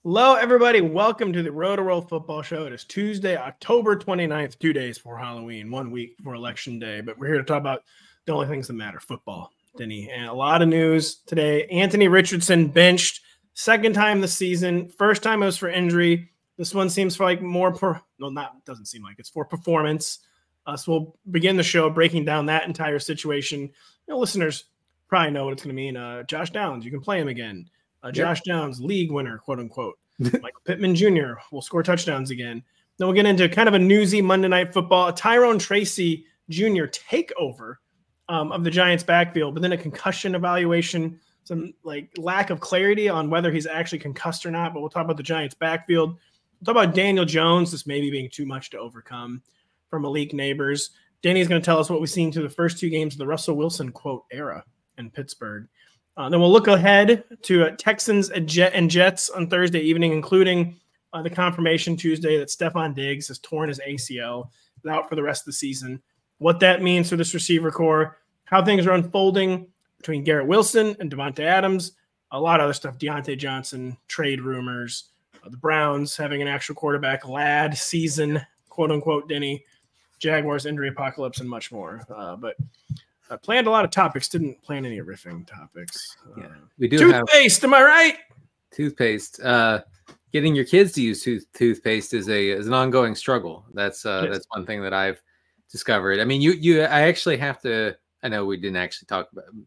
Hello, everybody. Welcome to the Rotoworld Football Show. It is Tuesday, October 29th, 2 days before Halloween, 1 week before Election Day. But we're here to talk about the only things that matter, football, Denny. And a lot of news today. Anthony Richardson benched, second time this season. First time it was for injury. This one seems for like doesn't seem like it's for performance. So we'll begin the show breaking down that entire situation. Listeners probably know what it's going to mean. Josh Downs, you can play him again. Josh Downs, league winner, quote unquote. Michael Pittman Jr. will score touchdowns again. Then we'll get into kind of a newsy Monday Night Football. A Tyrone Tracy Jr. takeover of the Giants' backfield, but then a concussion evaluation, some like lack of clarity on whether he's actually concussed or not. But we'll talk about the Giants' backfield. We'll talk about Daniel Jones, this maybe being too much to overcome for Malik Nabers. Danny's going to tell us what we've seen through the first two games of the Russell Wilson, quote, era in Pittsburgh. Then we'll look ahead to Texans and Jets on Thursday evening, including the confirmation Tuesday that Stefon Diggs has torn his ACL, is out for the rest of the season. What that means for this receiver core, how things are unfolding between Garrett Wilson and Davante Adams, a lot of other stuff, Diontae Johnson, trade rumors, the Browns having an actual quarterback lad season, quote unquote, Denny, Jaguars injury apocalypse, and much more. But I planned a lot of topics, didn't plan any riffing topics. Yeah, we do toothpaste, am I right? Toothpaste. Getting your kids to use toothpaste is an ongoing struggle. That's one thing that I've discovered. I mean, I actually have to. I know we didn't actually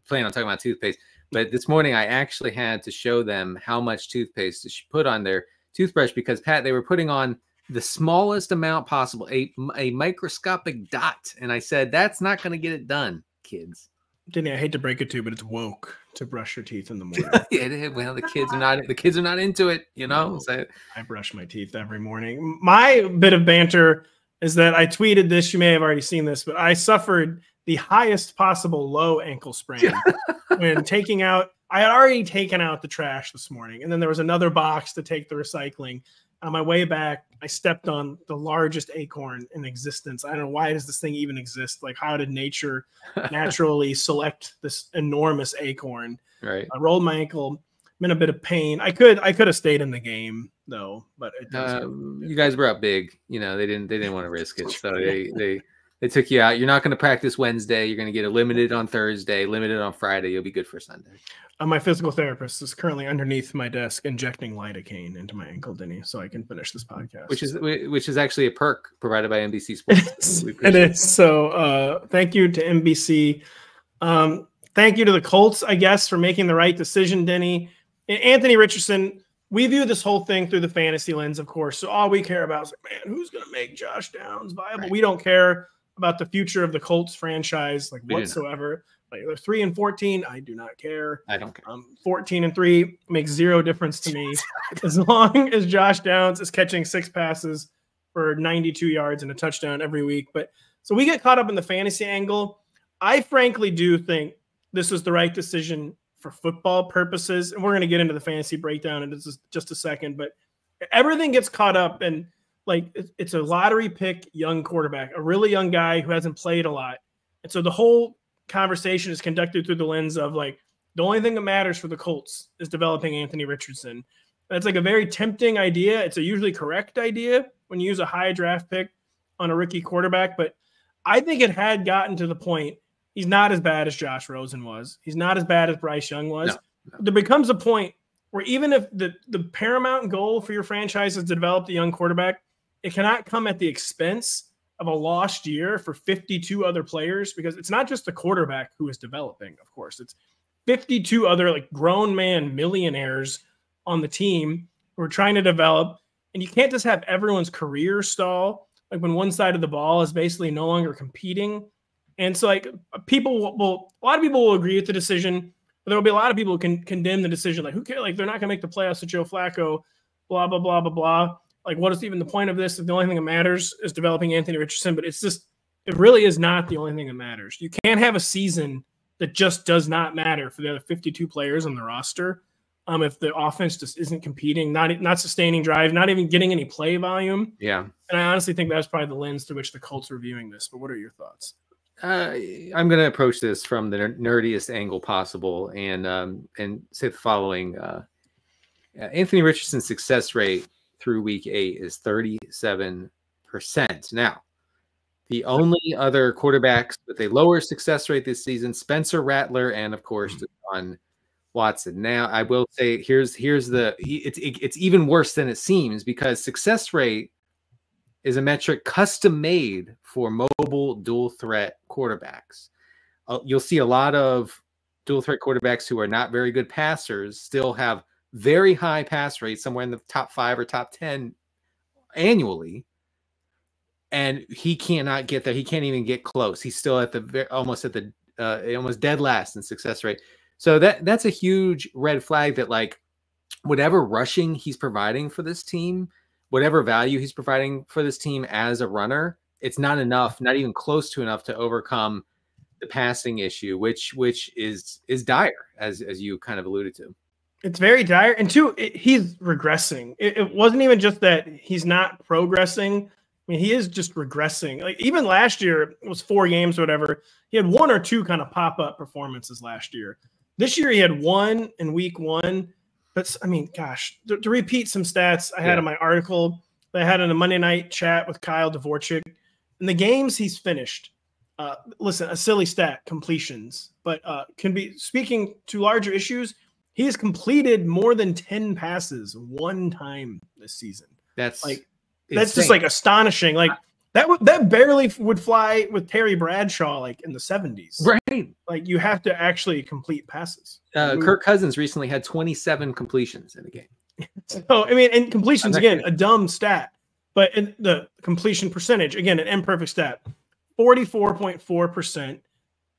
plan on talking about toothpaste, but this morning I actually had to show them how much toothpaste to put on their toothbrush because they were putting on the smallest amount possible, a microscopic dot, and I said that's not going to get it done. Kids. Denny, I hate to break it to you, but it's woke to brush your teeth in the morning. Yeah, well, the kids are not into it, you know. No, so, I brush my teeth every morning. My bit of banter is that I tweeted this. You may have already seen this, but I suffered the highest possible low ankle sprain when taking out. I had already taken out the trash this morning, and then there was another box to take the recycling. On my way back, I stepped on the largest acorn in existence. I don't know, why does this thing even exist? Like, how did nature naturally select this enormous acorn? Right. I rolled my ankle. I'm in a bit of pain. I could have stayed in the game though, but you guys were up big. You know, they didn't want to risk it, so they took you out. You're not going to practice Wednesday. You're going to get a limited on Thursday, limited on Friday. You'll be good for Sunday. My physical therapist is currently underneath my desk injecting lidocaine into my ankle, Denny, so I can finish this podcast. Which is actually a perk provided by NBC Sports. It is. So thank you to NBC. Thank you to the Colts, I guess, for making the right decision, Denny. Anthony Richardson, we view this whole thing through the fantasy lens, of course. So all we care about is, like, man, who's going to make Josh Downs viable? Right. We don't care about the future of the Colts franchise, like, whatsoever. Like, they're 3-14. I do not care. I don't care. 14-3 makes zero difference to me. As long as Josh Downs is catching 6 passes for 92 yards and a touchdown every week. But so we get caught up in the fantasy angle. I frankly do think this is the right decision for football purposes. And we're going to get into the fantasy breakdown in just a second. But everything gets caught up in, like, it's a lottery pick young quarterback, a really young guy who hasn't played a lot. And so the whole conversation is conducted through the lens of, like, the only thing that matters for the Colts is developing Anthony Richardson. That's like a very tempting idea. It's a usually correct idea when you use a high draft pick on a rookie quarterback, but I think it had gotten to the point he's not as bad as Josh Rosen was. He's not as bad as Bryce Young was. No. There becomes a point where even if the paramount goal for your franchise is to develop the young quarterback, it cannot come at the expense of a lost year for 52 other players, because it's not just the quarterback who is developing, of course. It's 52 other, like, grown man millionaires on the team who are trying to develop. And you can't just have everyone's career stall, like, when one side of the ball is basically no longer competing. And so, like, a lot of people will agree with the decision, but there will be a lot of people who can condemn the decision. Like, who cares? Like, they're not going to make the playoffs with Joe Flacco, blah, blah, blah, blah, blah. Like, what is even the point of this if the only thing that matters is developing Anthony Richardson? But it really is not the only thing that matters. You can't have a season that just does not matter for the other 52 players on the roster if the offense just isn't competing, not sustaining drive, not even getting any play volume. Yeah. And I honestly think that's probably the lens through which the Colts are viewing this. But what are your thoughts? I'm going to approach this from the nerdiest angle possible and say the following. Anthony Richardson's success rate through week 8 is 37%. Now, the only other quarterbacks with a lower success rate this season, Spencer Rattler and, of course, Deshaun Watson. Now, I will say it's even worse than it seems, because success rate is a metric custom made for mobile dual threat quarterbacks. You'll see a lot of dual threat quarterbacks who are not very good passers still have very high pass rates, somewhere in the top 5 or top 10 annually. And he cannot get there. He can't even get close. He's still at the almost dead last in success rate. So that's a huge red flag that, like, whatever rushing he's providing for this team, whatever value he's providing for this team as a runner, it's not enough, not even close to enough to overcome the passing issue, which is dire, as you kind of alluded to. It's very dire. And two, he's regressing. It wasn't even just that he's not progressing. I mean, he is just regressing. Like, even last year, it was 4 games or whatever. He had 1 or 2 kind of pop-up performances last year. This year, he had 1 in week 1. But, I mean, gosh, to repeat some stats I had in my article that I had in a Monday night chat with Kyle Dvorchak, in the games he's finished, listen, a silly stat, completions, but can be speaking to larger issues. He has completed more than 10 passes 1 time this season. That's just like astonishing. Like, that barely would fly with Terry Bradshaw, like, in the 70s. Right. Like, you have to actually complete passes. Kirk Cousins recently had 27 completions in a game. So, I mean, and completions, again, a dumb stat. But in the completion percentage, again, an imperfect stat, 44.4%.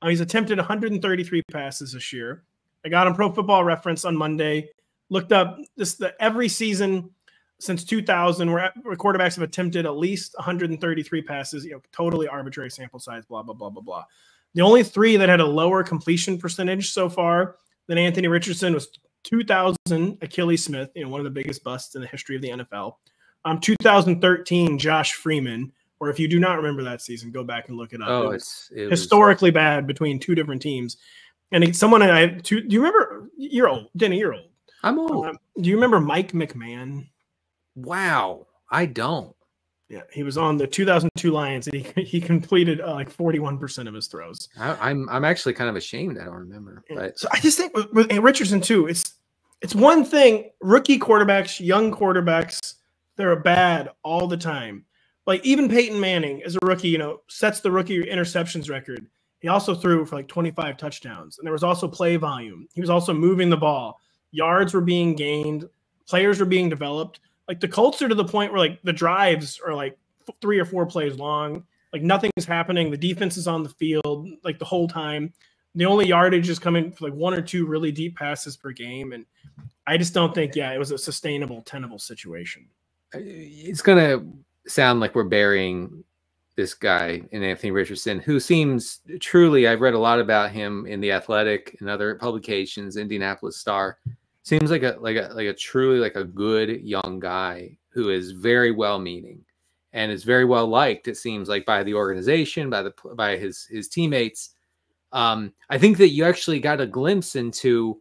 He's attempted 133 passes this year. I got on Pro Football Reference on Monday, looked up every season since 2000 where quarterbacks have attempted at least 133 passes, totally arbitrary sample size, blah, blah, blah, blah, blah. The only 3 that had a lower completion percentage so far than Anthony Richardson was 2000, Achilles Smith, one of the biggest busts in the history of the NFL. 2013, Josh Freeman, or if you do not remember that season, go back and look it up. Oh, it was historically bad between 2 different teams. And do you remember, you're old, Denny, you're old. I'm old. Do you remember Mike McMahon? Wow, I don't. Yeah, he was on the 2002 Lions, and he completed like 41% of his throws. I'm actually kind of ashamed I don't remember. But so I just think with Richardson too, it's one thing. Rookie quarterbacks, young quarterbacks, they're bad all the time. Like, even Peyton Manning as a rookie, sets the rookie interceptions record. He also threw for like 25 touchdowns, and there was also play volume. He was also moving the ball. Yards were being gained. Players were being developed. Like, the Colts are to the point where, like, the drives are like 3 or 4 plays long. Like, nothing's happening. The defense is on the field like the whole time. The only yardage is coming for like 1 or 2 really deep passes per game. And I just don't think, it was a sustainable, tenable situation. It's going to sound like we're burying this guy in Anthony Richardson, who seems truly, I've read a lot about him in The Athletic and other publications, Indianapolis Star. Seems like a truly like a good young guy who is very well-meaning and is very well liked, it seems like, by the organization, by his teammates. I think that you actually got a glimpse into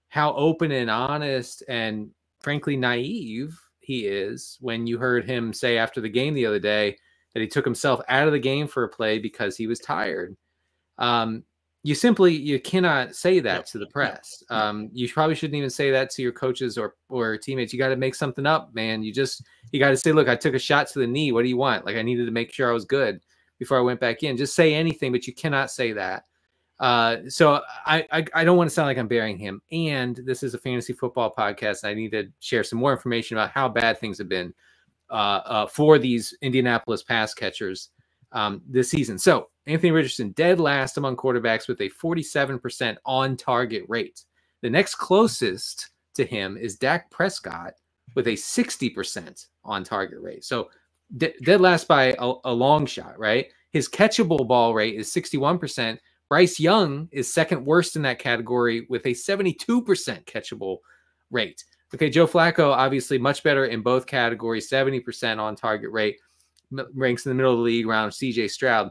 how open and honest and frankly naive he is when you heard him say after the game the other day that he took himself out of the game for a play because he was tired. You cannot say that to the press. You probably shouldn't even say that to your coaches or teammates. You got to make something up, man. You got to say, look, I took a shot to the knee. What do you want? Like, I needed to make sure I was good before I went back in. Just say anything, but you cannot say that. So I don't want to sound like I'm burying him. And this is a fantasy football podcast. I need to share some more information about how bad things have been for these Indianapolis pass catchers this season. So Anthony Richardson, dead last among quarterbacks with a 47% on-target rate. The next closest to him is Dak Prescott with a 60% on-target rate. So dead last by a long shot, right? His catchable ball rate is 61%. Bryce Young is second worst in that category with a 72% catchable rate. Okay, Joe Flacco, obviously much better in both categories, 70% on-target rate, ranks in the middle of the league around C.J. Stroud.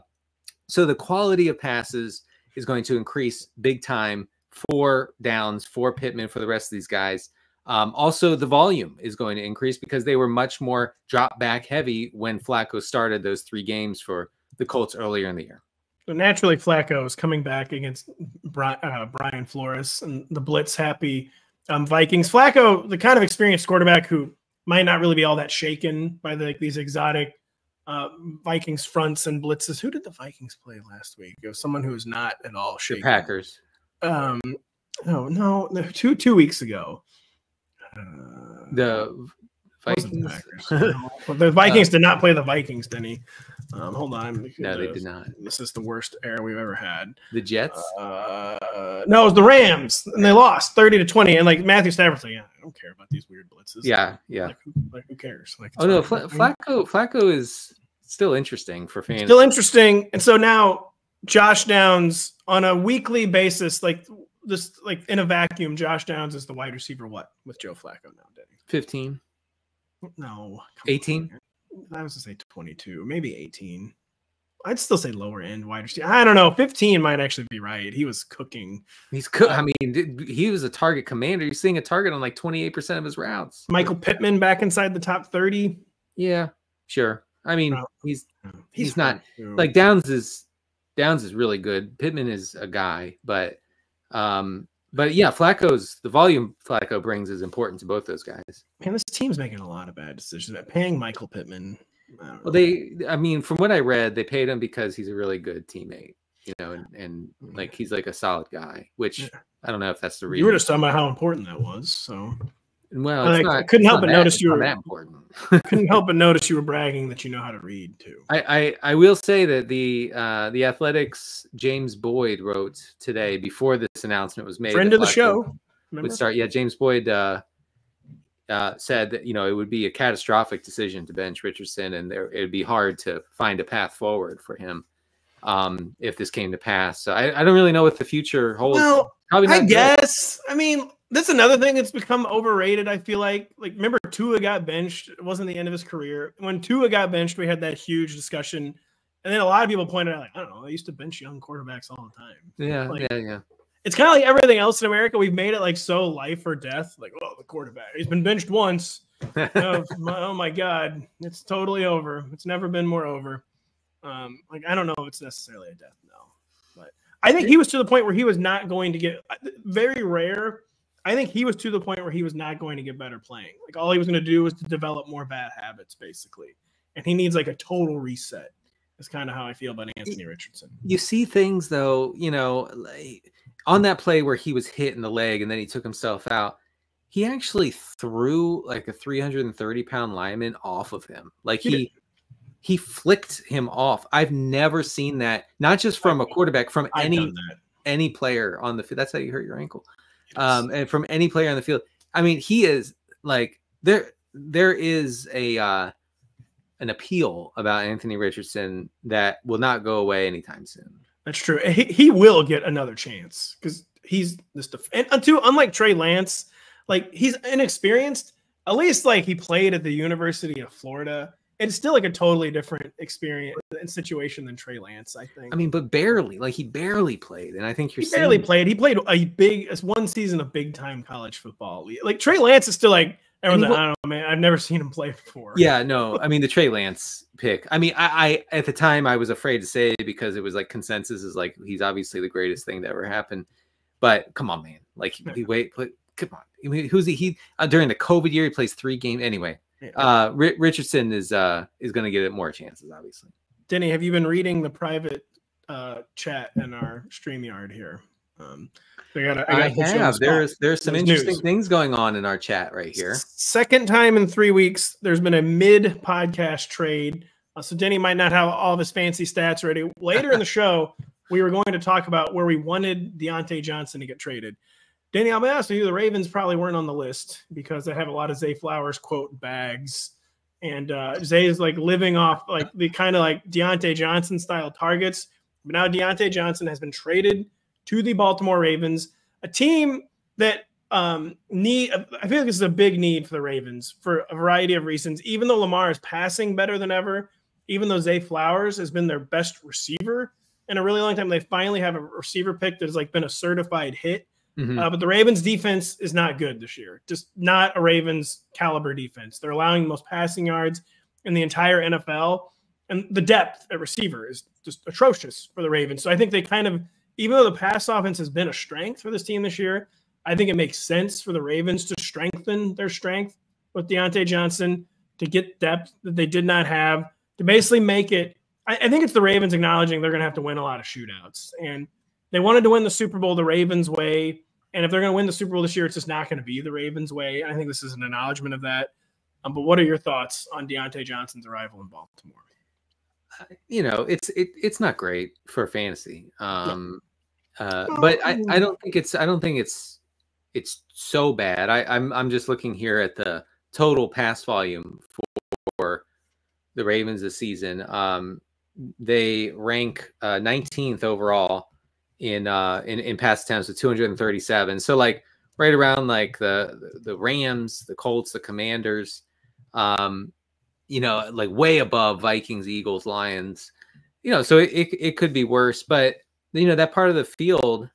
So the quality of passes is going to increase big time for Downs, for Pittman, for the rest of these guys. Also, the volume is going to increase because they were much more drop back heavy when Flacco started those 3 games for the Colts earlier in the year. So naturally, Flacco is coming back against Brian Flores and the blitz happy Vikings. Flacco, the kind of experienced quarterback who might not really be all that shaken by these exotic Vikings fronts and blitzes. Who did the Vikings play last week? It was someone who was not at all shaken. The Packers. No, 2 weeks ago. The Vikings. The Vikings did not play the Vikings, Denny. Hold on. No, they did not. This is the worst era we've ever had. The Jets? No, it was the Rams, and they lost 30-20. And Matthew Stafford's like, yeah, I don't care about these weird blitzes. Yeah. Who cares? Oh no, Flacco is still interesting for fans. Still interesting, and so now Josh Downs on a weekly basis, in a vacuum, Josh Downs is the wide receiver. What with Joe Flacco now, Denny? 15. No. 18. I was to say 22, maybe 18. I'd still say lower end wide receiver. I don't know. 15 might actually be right. He was cooking. I mean, he was a target commander. You're seeing a target on 28% of his routes. Michael Pittman back inside the top 30. Yeah, sure. I mean, he's not too. Downs is really good. Pittman is a guy, but yeah, the volume Flacco brings is important to both those guys. Man, this team's making a lot of bad decisions. Paying Michael Pittman. Well, from what I read, they paid him because he's a really good teammate, and he's a solid guy, which I don't know if that's the reason. You were just talking about how important that was. So, well, I couldn't help but notice you were that important. Couldn't help but notice you were bragging that you know how to read too. I will say that the Athletics James Boyd wrote today before this announcement was made. Friend of the show would start. Yeah, James Boyd said that it would be a catastrophic decision to bench Richardson, and it would be hard to find a path forward for him if this came to pass. So I don't really know what the future holds. Well, I guess. I mean, that's another thing that's become overrated. I feel like remember Tua got benched. It wasn't the end of his career. When Tua got benched, we had that huge discussion, and then a lot of people pointed out, I don't know, they used to bench young quarterbacks all the time. Yeah. It's kind of like everything else in America. We've made it so life or death. The quarterback, he's been benched once. Oh my God, it's totally over. It's never been more over. I don't know if it's necessarily a death knell, but I think he was to the point where he was not going to get very rare. I think he was to the point where he was not going to get better playing. All he was going to do was to develop more bad habits, basically. And he needs a total reset. That's kind of how I feel about Anthony Richardson. You see things though, on that play where he was hit in the leg and then he took himself out, he actually threw a 330-pound lineman off of him. He flicked him off. I've never seen that, not just from a quarterback, from any player on the field. That's how you hurt your ankle. Yes. And from any player on the field. I mean, he is there is an appeal about Anthony Richardson that will not go away anytime soon. That's true. He will get another chance because he's this. And unlike Trey Lance, he's inexperienced. At least he played at the University of Florida. It's still a totally different experience and situation than Trey Lance, I think. I mean, but barely. He barely played, and I think he barely played. He played one season of big time college football. Trey Lance is still everyone's I don't know, man. I've never seen him play before. Yeah, no. I mean, the Trey Lance pick. I mean, I at the time I was afraid to say it because it was consensus is he's obviously the greatest thing to ever happen. But come on, man. Come on. I mean, who's he during the COVID year? He plays 3 games anyway. Richardson is going to get more chances, obviously. Denny, have you been reading the private chat in our StreamYard here? I have. There's some interesting things going on in our chat right here. Second time in 3 weeks, there's been a mid-podcast trade. So Denny might not have all of his fancy stats ready. Later in the show, we were going to talk about where we wanted Diontae Johnson to get traded. Denny, I'll be honest with you, the Ravens probably weren't on the list because they have a lot of Zay Flowers quote bags. And Zay is living off the kind of Diontae Johnson style targets. But now Diontae Johnson has been traded to the Baltimore Ravens, a team that I feel like this is a big need for the Ravens for a variety of reasons. Even though Lamar is passing better than ever, even though Zay Flowers has been their best receiver in a really long time, they finally have a receiver pick that has been a certified hit. But the Ravens defense is not good this year. Just not a Ravens caliber defense. They're allowing the most passing yards in the entire NFL. And the depth at receiver is just atrocious for the Ravens. So I think they kind of, even though the pass offense has been a strength for this team this year, I think it makes sense for the Ravens to strengthen their strength with Diontae Johnson, to get depth that they did not have, to basically make it. I think it's the Ravens acknowledging they're going to have to win a lot of shootouts. And they wanted to win the Super Bowl the Ravens way. And if they're going to win the Super Bowl this year, it's just not going to be the Ravens way. I think this is an acknowledgement of that. But what are your thoughts on Diontae Johnson's arrival in Baltimore? It's not great for fantasy. But I don't think it's so bad. I'm just looking here at the total pass volume for the Ravens this season. They rank 19th overall in pass attempts with 237. So like right around like the Rams, the Colts, the Commanders, like way above Vikings, Eagles, Lions. So it could be worse, but that part of the field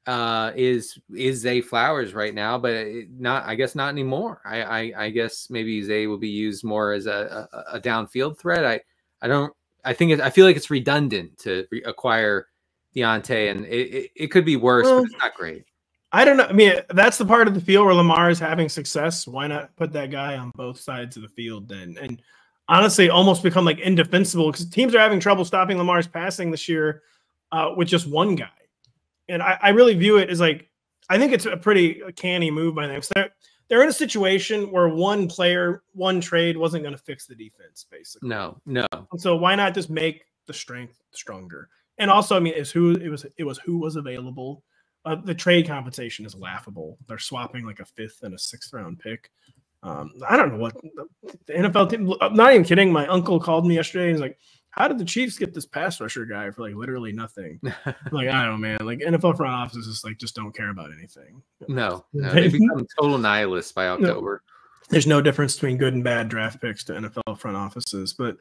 is Zay Flowers right now, but I guess not anymore. I guess maybe Zay will be used more as a downfield threat. I feel like it's redundant to acquire Diontae, and it could be worse, but it's not great. I don't know. I mean, that's the part of the field where Lamar is having success. Why not put that guy on both sides of the field then? And honestly, almost become like indefensible, because teams are having trouble stopping Lamar's passing this year with just one guy. And I really view it as like, I think it's a pretty canny move by them. So they're in a situation where one player, one trade wasn't going to fix the defense, basically. No. And so why not just make the strength stronger? And also, I mean, it was who was available. The trade compensation is laughable. They're swapping like a 5th and a 6th round pick. I don't know what the NFL team. I'm not even kidding. My uncle called me yesterday and he's like, "How did the Chiefs get this pass rusher guy for like literally nothing?" Like, I don't know, man. Like NFL front offices just don't care about anything. No, they become total nihilists by October. There's no difference between good and bad draft picks to NFL front offices. But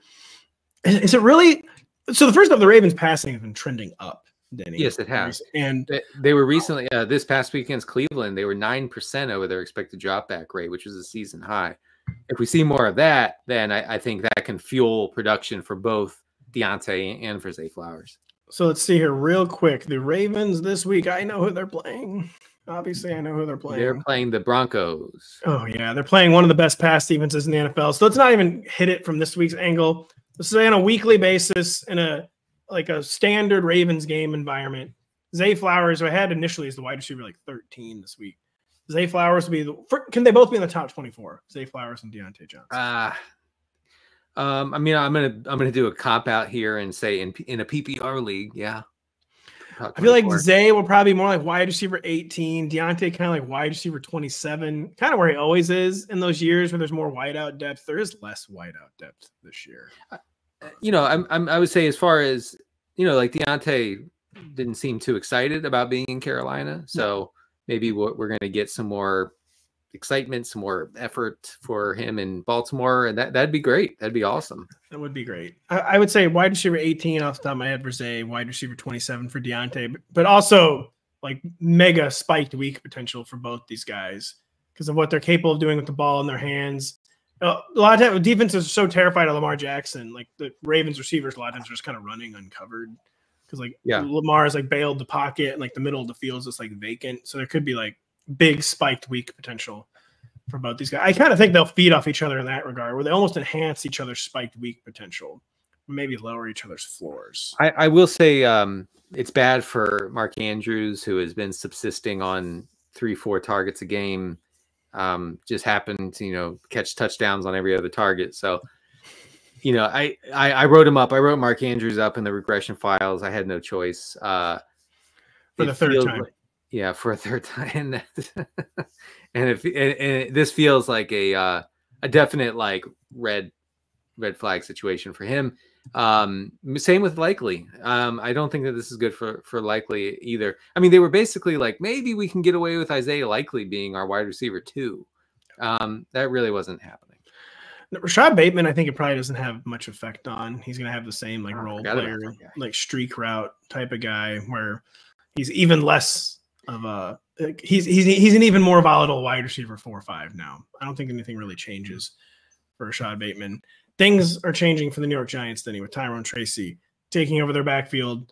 is it really? So the first off, the Ravens passing has been trending up. Denny. Yes, it has. And they were recently, this past week against Cleveland, they were 9% over their expected dropback rate, which is a season high. If we see more of that, then I think that can fuel production for both Diontae and for Zay Flowers. So let's see here real quick. The Ravens this week, I know who they're playing. Obviously, I know who they're playing. They're playing the Broncos. Oh, yeah. They're playing one of the best pass defenses in the NFL. So let's not even hit it from this week's angle. Let's say on a weekly basis in a standard Ravens game environment. Zay Flowers, who I had initially as the wide receiver, like 13 this week. Zay Flowers would be can they both be in the top 24? Zay Flowers and Diontae Johnson. I mean, I'm gonna do a cop out here and say in a PPR league, yeah. I feel like Zay will probably be more like wide receiver 18. Diontae kind of like wide receiver 27, kind of where he always is in those years where there's more wideout depth. There is less wideout depth this year. I would say as far as, like Diontae didn't seem too excited about being in Carolina. So maybe we're going to get some more excitement, some more effort for him in Baltimore. And that'd be great. That'd be awesome. That would be great. I would say wide receiver 18 off the top of my head for Zay, wide receiver 27 for Diontae, but also like mega spiked week potential for both these guys because of what they're capable of doing with the ball in their hands. A lot of times, defenses are so terrified of Lamar Jackson. Like the Ravens receivers, a lot of times are just kind of running uncovered because, Lamar is like bailed the pocket and like the middle of the field is just like vacant. So there could be like big spiked week potential for both these guys. I kind of think they'll feed off each other in that regard, where they almost enhance each other's spiked week potential, maybe lower each other's floors. I will say it's bad for Mark Andrews, who has been subsisting on 3-4 targets a game. Just happened to, catch touchdowns on every other target. So, I wrote him up. I wrote Mark Andrews up in the regression files. I had no choice. For the third time. Yeah, for a third time. And this feels like a definite like red flag situation for him. Same with Likely. I don't think that this is good for Likely either. I mean, they were basically like, maybe we can get away with Isaiah Likely being our wide receiver too. That really wasn't happening. Rashad Bateman, I think it probably doesn't have much effect on. He's going to have the same like role player, like streak route type of guy where he's even less of he's an even more volatile wide receiver 4 or 5 now. I don't think anything really changes for Rashad Bateman. Things are changing for the New York Giants, Denny, with Tyrone Tracy taking over their backfield.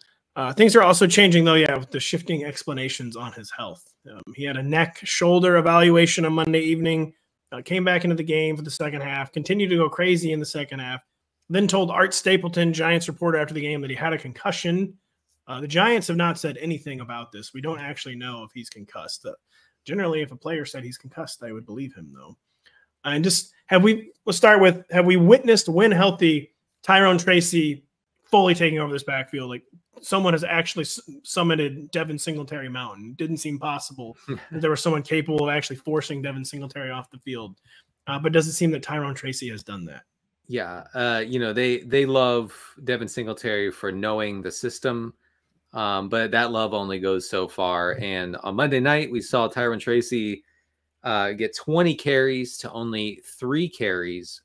Things are also changing, though, with the shifting explanations on his health. He had a neck-shoulder evaluation on Monday evening, came back into the game for the second half, continued to go crazy in the second half, then told Art Stapleton, Giants reporter after the game, that he had a concussion. The Giants have not said anything about this. We don't actually know if he's concussed. Generally, if a player said he's concussed, I would believe him, though. And just have we witnessed, when healthy, Tyrone Tracy fully taking over this backfield? Like, someone has actually summited Devin Singletary Mountain. Didn't seem possible that there was someone capable of actually forcing Devin Singletary off the field. But does it seem that Tyrone Tracy has done that? Yeah. They love Devin Singletary for knowing the system. But that love only goes so far. And on Monday night, we saw Tyrone Tracy get 20 carries to only 2 carries,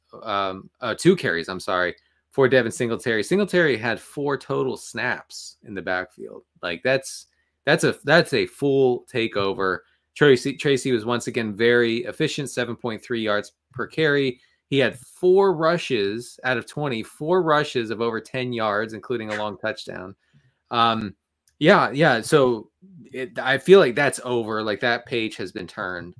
for Devin Singletary. Singletary had 4 total snaps in the backfield. Like that's a full takeover. Tracy was once again very efficient, 7.3 yards per carry. He had 4 rushes out of 20, 4 rushes of over 10 yards, including a long touchdown. So I feel like that's over. Like, that page has been turned.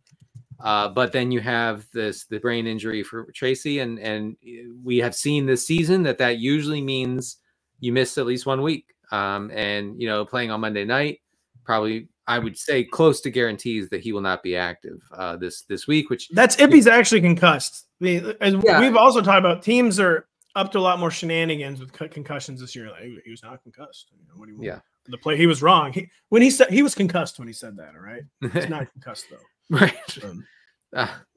But then you have the brain injury for Tracy, and we have seen this season that usually means you miss at least 1 week. And playing on Monday night, probably I would say close to guarantees that he will not be active this week. Which that's if he's actually concussed. We've also talked about, teams are up to a lot more shenanigans with concussions this year. Like, he was not concussed. What do you want? Yeah. The play, he was wrong. He was concussed when he said that. All right, he's not concussed though. Right.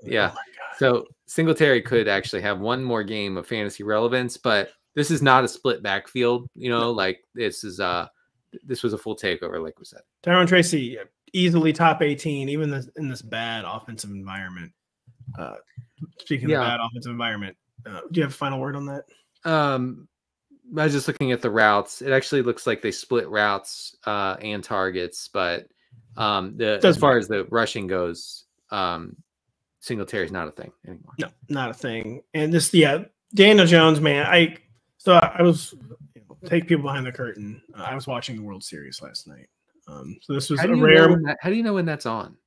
Yeah. Oh, so Singletary could actually have one more game of fantasy relevance, but this is not a split backfield. Like, this was a full takeover, like we said. Tyrone Tracy easily top 18, even in this bad offensive environment. Speaking of bad offensive environment, do you have a final word on that? I was just looking at the routes. It actually looks like they split routes and targets, but as far as the rushing goes, Singletary is not a thing anymore. No, not a thing. And Daniel Jones, man. I was take people behind the curtain. I was watching the World Series last night. So this was how do you know when that's on?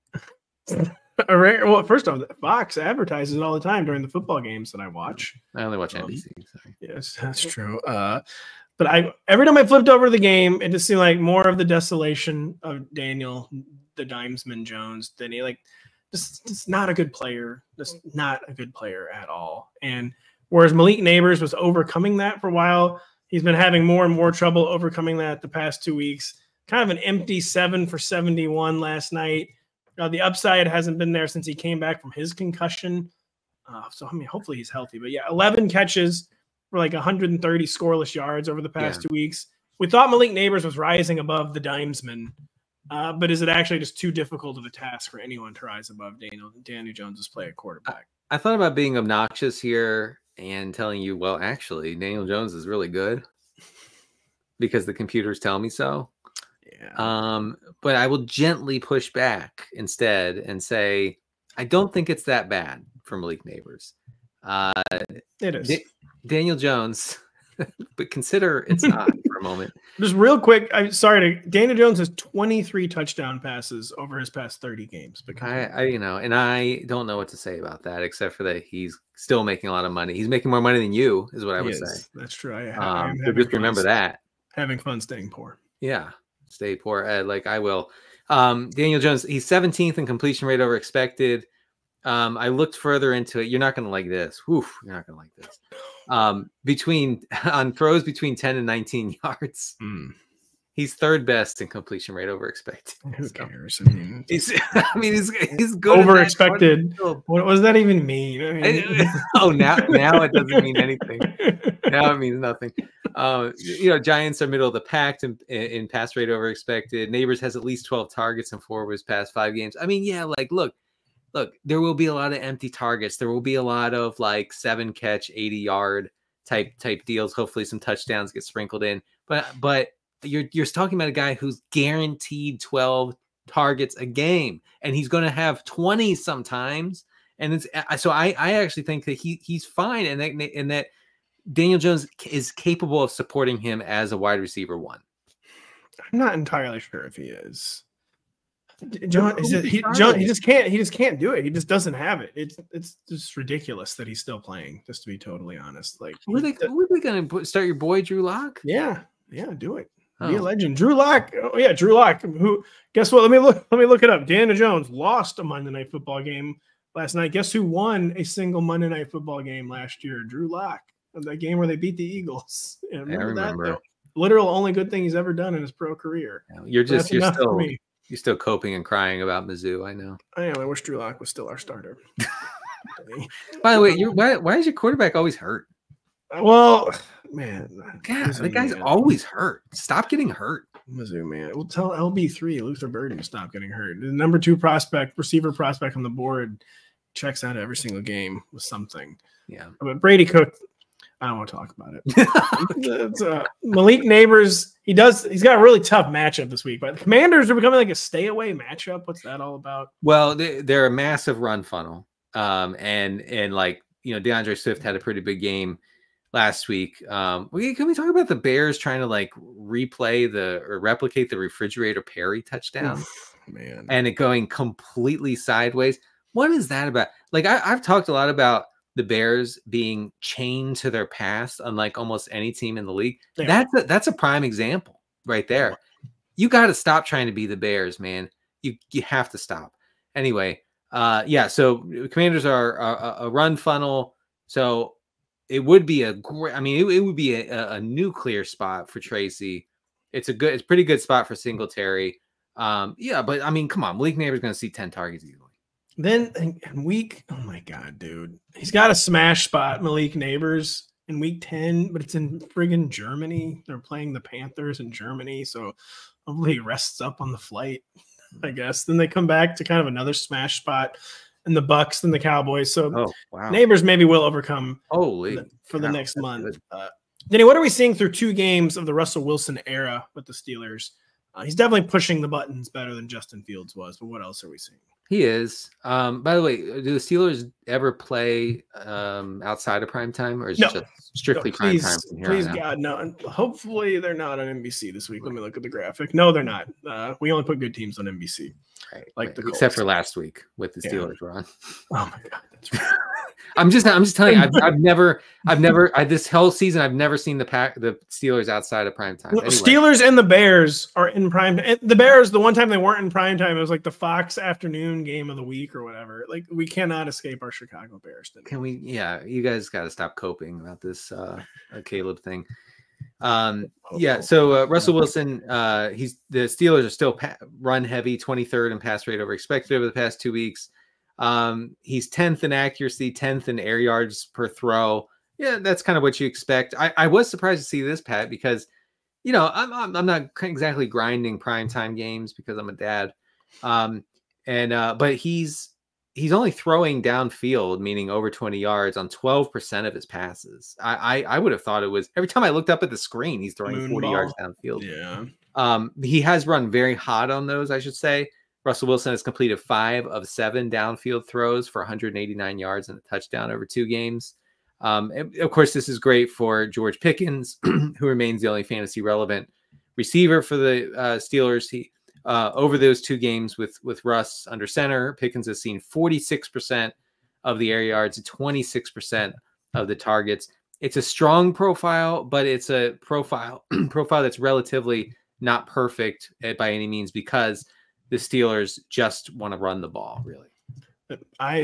Well, first off, Fox advertises it all the time during the football games that I watch. I only watch NBC. Sorry. Yes, that's true. But every time I flipped over the game, it just seemed like more of the desolation of Daniel, the Dimesman Jones, Denny. Like, just not a good player. Just not a good player at all. And whereas Malik Nabers was overcoming that for a while, he's been having more and more trouble overcoming that the past 2 weeks. Kind of an empty 7 for 71 last night. The upside hasn't been there since he came back from his concussion. Hopefully he's healthy. But 11 catches for like 130 scoreless yards over the past 2 weeks. We thought Malik Nabers was rising above the Dimesman. But is it actually just too difficult of a task for anyone to rise above Daniel Jones's play at quarterback? I thought about being obnoxious here and telling you, well, actually, Daniel Jones is really good because the computers tell me so. Yeah. But I will gently push back instead and say, I don't think it's that bad for Malik Nabers. It is. Daniel Jones, but consider it's not for a moment. Just real quick, Daniel Jones has 23 touchdown passes over his past 30 games. And I don't know what to say about that, except for that he's still making a lot of money. He's making more money than you, is what I would say. That's true. So just remember that. Having fun staying poor. Yeah, stay poor. Like I will. Daniel Jones, he's 17th in completion rate over expected. I looked further into it. You're not going to like this. You're not going to like this. On throws between 10 and 19 yards, he's third best in completion rate over expected. Who cares? He's good. Over expected. What does that even mean? Now it doesn't mean anything. Now it means nothing. Giants are middle of the pack in pass rate over expected. Nabers has at least 12 targets in 4 of his past 5 games. Look, there will be a lot of empty targets. There will be a lot of 7-catch, 80-yard type deals. Hopefully some touchdowns get sprinkled in. But you're talking about a guy who's guaranteed 12 targets a game, and he's going to have 20 sometimes. And it's so I actually think that he's fine, and that Daniel Jones is capable of supporting him as a wide receiver one. I'm not entirely sure if he is. John, he just can't do it. He just doesn't have it. It's just ridiculous that he's still playing. Just to be totally honest, like were they going to start your boy Drew Lock? Yeah, do it. Be a legend, Drew Lock. Oh yeah, Drew Lock. Who? Guess what? Let me look it up. Daniel Jones lost a Monday Night Football game last night. Guess who won a single Monday Night Football game last year? Drew Lock. That game where they beat the Eagles. Yeah, I remember. That? Literal only good thing he's ever done in his pro career. You're still coping and crying about Mizzou. I know. I am. I wish Drew Lock was still our starter. By the way, why is your quarterback always hurt? Well, man, God, the guy's always hurt. Stop getting hurt. Mizzou, man. We'll tell LB3 Luther Burden to stop getting hurt. The number 2 receiver prospect on the board, checks out every single game with something. Yeah, but Brady Cook, I don't want to talk about it. Malik Nabers, he's got a really tough matchup this week, but the Commanders are becoming like a stay away matchup. What's that all about? Well, they're a massive run funnel, and like DeAndre Swift had a pretty big game last week. Can we talk about the Bears trying to like replicate the refrigerator Perry touchdown? Oof, man, and it going completely sideways. What is that about? Like I've talked a lot about the Bears being chained to their past, unlike almost any team in the league. Yeah. That's a prime example right there. You got to stop trying to be the Bears, man. You have to stop. Anyway, so Commanders are a run funnel. So it would be it would be a nuclear spot for Tracy. It's a pretty good spot for Singletary. But I mean, come on, Malik Nabers is going to see 10 targets easily. Then in week, oh my God, dude, he's got a smash spot, Malik Nabers, in week 10, but it's in friggin' Germany. They're playing the Panthers in Germany, so hopefully he rests up on the flight, I guess. Then they come back to kind of another smash spot in the Bucks, then the Cowboys. So Nabers maybe will overcome for the next month. Denny, what are we seeing through 2 games of the Russell Wilson era with the Steelers? He's definitely pushing the buttons better than Justin Fields was, but what else are we seeing? He is. By the way, do the Steelers ever play outside of prime time, or is it just strictly prime time from here please on out? God, no. Hopefully they're not on NBC this week. Let me look at the graphic. No, they're not. We only put good teams on NBC. Right. The Colts. Except for last week with the Steelers were on. Oh my God, that's right. I'm just telling you, I've never this whole season I've never seen the Steelers outside of prime time. Well, anyway. Steelers and the Bears are in prime time. The Bears, the one time they weren't in prime time, it was like the Fox afternoon game of the week or whatever. Like we cannot escape our Chicago Bears. Can we? Yeah, you guys got to stop coping about this Caleb thing. So Russell Wilson, the Steelers are still run heavy, 23rd in pass rate over expected over the past 2 weeks. He's 10th in accuracy, 10th in air yards per throw. Yeah, that's kind of what you expect. I was surprised to see this, Pat, because I'm not exactly grinding primetime games because I'm a dad. But he's only throwing downfield, meaning over 20 yards on 12% of his passes. I would have thought it was every time I looked up at the screen, he's throwing 40 yards downfield. Yeah. He has run very hot on those, I should say. Russell Wilson has completed 5 of 7 downfield throws for 189 yards and a touchdown over 2 games. Of course, this is great for George Pickens, who remains the only fantasy relevant receiver for the Steelers. He over those 2 games with Russ under center, Pickens has seen 46% of the air yards, 26% of the targets. It's a strong profile, but it's a profile that's relatively not perfect by any means because the Steelers just want to run the ball, really.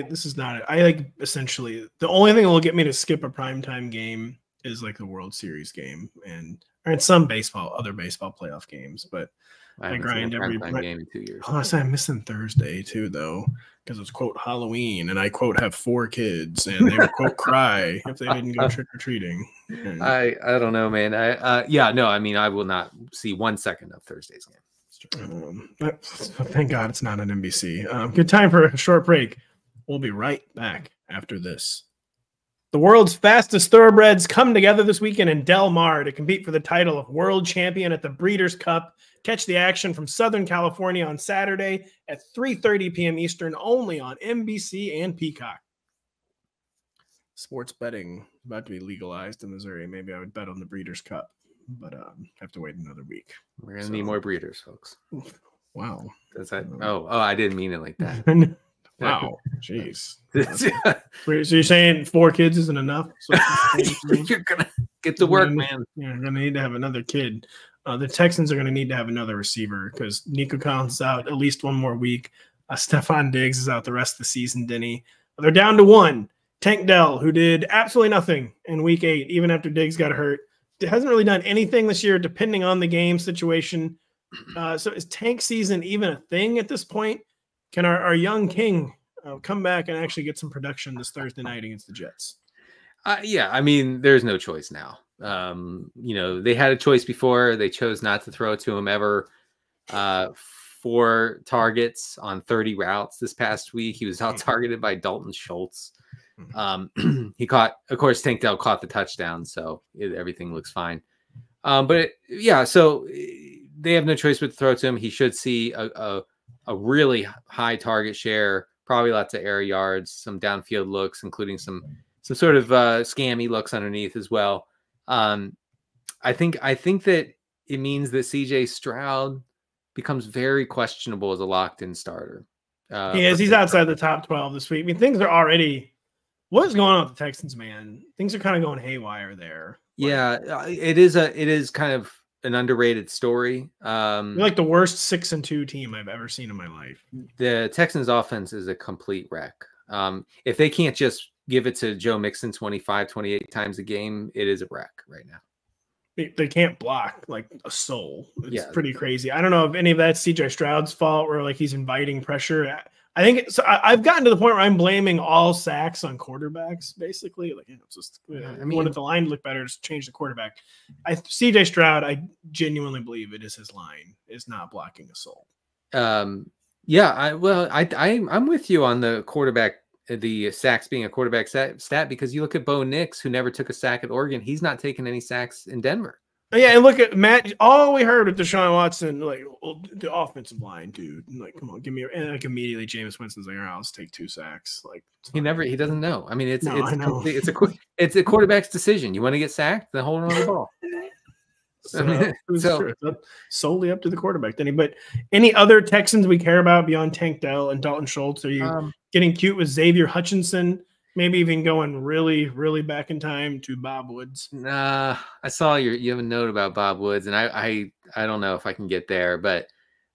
This is not it. I like essentially the only thing that will get me to skip a primetime game is like the World Series game and some other baseball playoff games, but I grind every game in 2 years. Oh, I'm missing Thursday too, though, because it's quote Halloween, and I quote have 4 kids, and they would quote cry if they didn't go trick or treating. I don't know, man. I will not see 1 second of Thursday's game. Thank God it's not on NBC. Good time for a short break. We'll be right back after this. The world's fastest thoroughbreds come together this weekend in Del Mar to compete for the title of world champion at the Breeders' Cup. Catch the action from Southern California on Saturday at 3:30 p.m. Eastern, only on NBC and Peacock. Sports betting is about to be legalized in Missouri. Maybe I would bet on the Breeders' Cup, but have to wait another week. We're going to need more breeders, folks. Wow. Does that? I didn't mean it like that. Wow. Jeez. So you're saying 4 kids isn't enough? So you're going to get to work, man. You're going to need to have another kid. The Texans are going to need to have another receiver because Nico is out at least one more week. Stefon Diggs is out the rest of the season, Denny. They're down to 1. Tank Dell, who did absolutely nothing in week 8, even after Diggs got hurt. Hasn't really done anything this year, depending on the game situation. So is tank season even a thing at this point? Can our young king come back and actually get some production this Thursday night against the Jets? Yeah, I mean, there's no choice now. They had a choice before. They chose not to throw it to him ever. 4 targets on 30 routes this past week. He was out targeted by Dalton Schultz. He caught, of course, Tank Dell caught the touchdown, so everything looks fine. So they have no choice but to throw it to him. He should see a really high target share, probably lots of air yards, some downfield looks, including some sort of scammy looks underneath as well. I think that it means that CJ Stroud becomes very questionable as a locked-in starter. He's outside the top 12 this week. I mean, things are already. What is going on with the Texans, man? Things are kind of going haywire there. Yeah, it is kind of an underrated story. You're like the worst 6-2 team I've ever seen in my life. The Texans offense is a complete wreck. If they can't just give it to Joe Mixon 25, 28 times a game, it is a wreck right now. They can't block like a soul. It's pretty crazy. I don't know if any of that's CJ Stroud's fault or like he's inviting pressure. I think so. I've gotten to the point where I'm blaming all sacks on quarterbacks, basically. Like, it's just, wanted the line to look better, just change the quarterback. CJ Stroud, I genuinely believe it is his line, is not blocking a soul. I'm with you on the quarterback, the sacks being a quarterback stat, because you look at Bo Nix, who never took a sack at Oregon. He's not taking any sacks in Denver. Yeah, and look at Matt. All we heard with Deshaun Watson, like the offensive line, dude. Like, come on, give me. And like immediately, Jameis Winston's like, "I'll just take 2 sacks." Like he doesn't know. I mean, it's a quarterback's decision. You want to get sacked, then hold on to the ball. So solely up to the quarterback, Denny. But any other Texans we care about beyond Tank Dell and Dalton Schultz? Are you getting cute with Xavier Hutchinson? Maybe even going really, really back in time to Bob Woods. Nah, I saw you have a note about Bob Woods, and I don't know if I can get there, but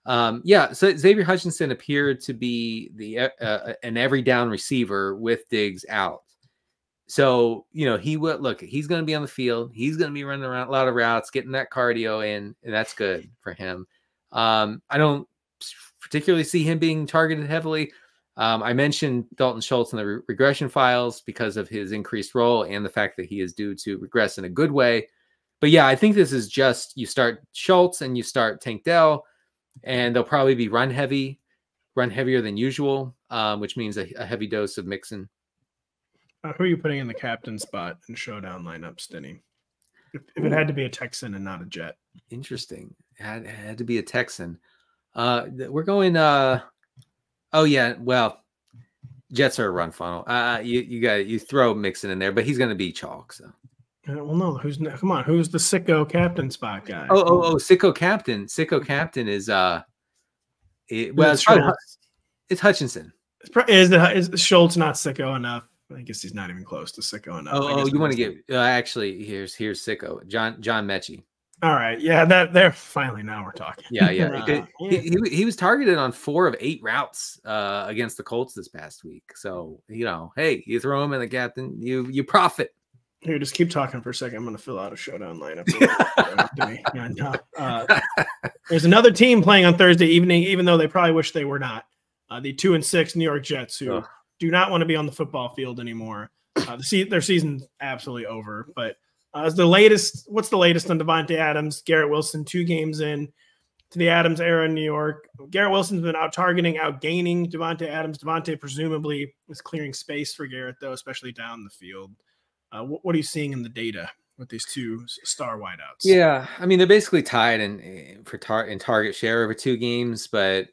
so Xavier Hutchinson appeared to be an every down receiver with Diggs out. So he's going to be on the field. He's going to be running around a lot of routes, getting that cardio in, and that's good for him. I don't particularly see him being targeted heavily. I mentioned Dalton Schultz in the regression files because of his increased role and the fact that he is due to regress in a good way. But yeah, I think this is just you start Schultz and you start Tank Dell, and they'll probably be run heavier than usual, which means a heavy dose of Mixon. Who are you putting in the captain spot in showdown lineups, Denny? If it had to be a Texan and not a Jet. Interesting. It had to be a Texan. We're going oh yeah, well, Jets are a run funnel. You throw Mixon in there, but he's going to be chalk. So, well, no, who's the sicko captain spot guy? Sicko captain. Sicko captain is it's Hutchinson. Is Schultz not sicko enough? I guess he's not even close to sicko enough. You want to get actually here's sicko John Mechie. All right. Yeah, they're finally now we're talking. Yeah. He was targeted on 4 of 8 routes against the Colts this past week. So, hey, you throw him in the captain, you profit. Here, just keep talking for a second. I'm going to fill out a showdown lineup. There's another team playing on Thursday evening, even though they probably wish they were not. The 2-6 New York Jets, who do not want to be on the football field anymore. Their season's absolutely over, but what's the latest on Davante Adams? Garrett Wilson, 2 games in to the Adams era in New York. Garrett Wilson's been outgaining Davante Adams. Davante presumably is clearing space for Garrett, though, especially down the field. What are you seeing in the data with these two star wideouts? Yeah, I mean, they're basically tied in target share over 2 games, but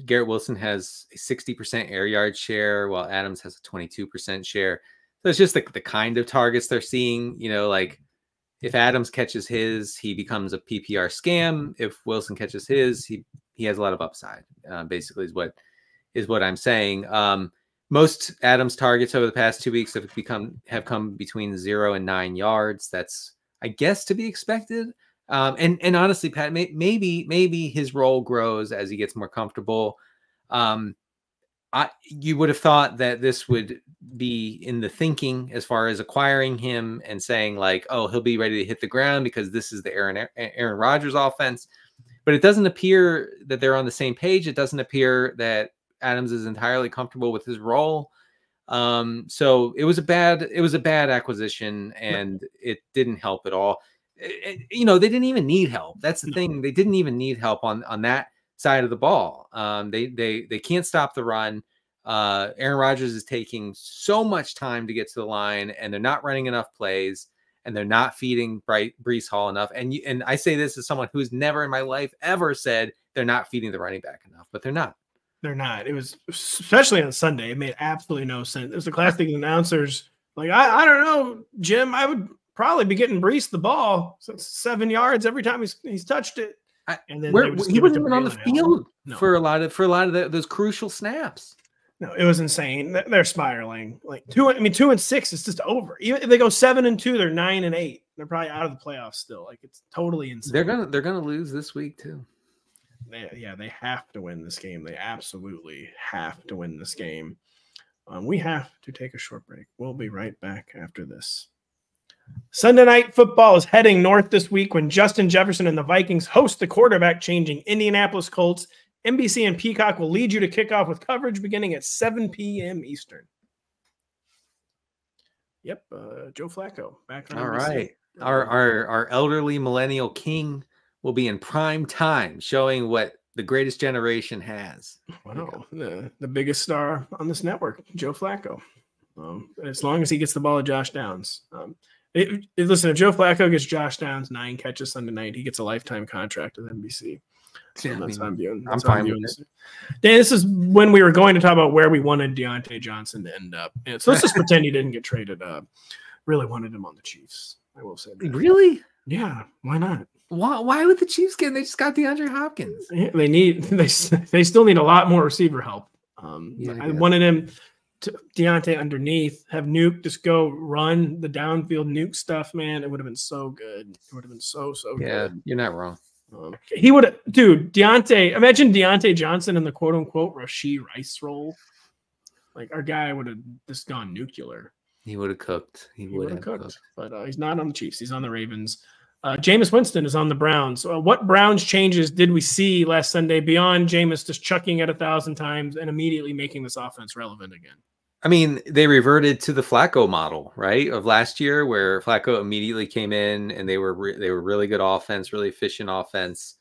Garrett Wilson has a 60% air yard share, while Adams has a 22% share. So it's just the kind of targets they're seeing. You know, like if Adams catches his, he becomes a PPR scam. If Wilson catches his, he has a lot of upside. Basically, is what I'm saying. Most Adams targets over the past 2 weeks have come between 0 and 9 yards. That's, I guess, to be expected. And honestly, Pat, maybe his role grows as he gets more comfortable. You would have thought that this would be in the thinking as far as acquiring him and saying like, oh, he'll be ready to hit the ground because this is the Aaron Rodgers offense. But it doesn't appear that they're on the same page. It doesn't appear that Adams is entirely comfortable with his role. So it was a bad acquisition, and it didn't help at all. You know, they didn't even need help. That's the thing. They didn't even need help on that side of the ball. They can't stop the run. Aaron Rodgers is taking so much time to get to the line, and they're not running enough plays, and they're not feeding Breece Hall enough. And I say this as someone who's never in my life ever said they're not feeding the running back enough, but they're not. They're not. It was, especially on Sunday, it made absolutely no sense. It was the classic announcers like, I don't know, Jim, I would probably be getting Breece the ball. So it's 7 yards every time he's touched it. And then he wasn't even on the field for a lot of those crucial snaps. No, it was insane. They're spiraling. Like 2 and 6 is just over. Even if they go 7 and 2, they're 9 and 8. They're probably out of the playoffs still. Like it's totally insane. They're gonna lose this week too. They have to win this game. They absolutely have to win this game. We have to take a short break. We'll be right back after this. Sunday Night Football is heading north this week when Justin Jefferson and the Vikings host the quarterback-changing Indianapolis Colts. NBC and Peacock will lead you to kickoff with coverage beginning at 7 p.m. Eastern. Yep, Joe Flacco back on All NBC. Right. Our elderly millennial king will be in prime time showing what the greatest generation has. Wow, the biggest star on this network, Joe Flacco. As long as he gets the ball to Josh Downs. Listen, if Joe Flacco gets Josh Downs 9 catches Sunday night, he gets a lifetime contract with NBC. So that's how I'm viewing. I'm fine with it. Dan, this is when we were going to talk about where we wanted Diontae Johnson to end up. And so let's just pretend he didn't get traded up. Really wanted him on the Chiefs. I will say that. Really? Yeah, why not? Why would the Chiefs get? They just got DeAndre Hopkins. Yeah, they still need a lot more receiver help. I wanted him to Diontae underneath, have Nuke just go run the downfield Nuke stuff. Man, it would have been so good. It would have been so good. Yeah, you're not wrong. He would have, dude. Imagine Diontae Johnson in the quote unquote Rashee Rice role. Like our guy would have just gone nuclear. He would have cooked. He would have cooked. But he's not on the Chiefs. He's on the Ravens. Jameis Winston is on the Browns. What Browns changes did we see last Sunday beyond Jameis just chucking it 1,000 times and immediately making this offense relevant again? I mean, they reverted to the Flacco model, right, of last year, where Flacco immediately came in and they were really good offense, really efficient offense.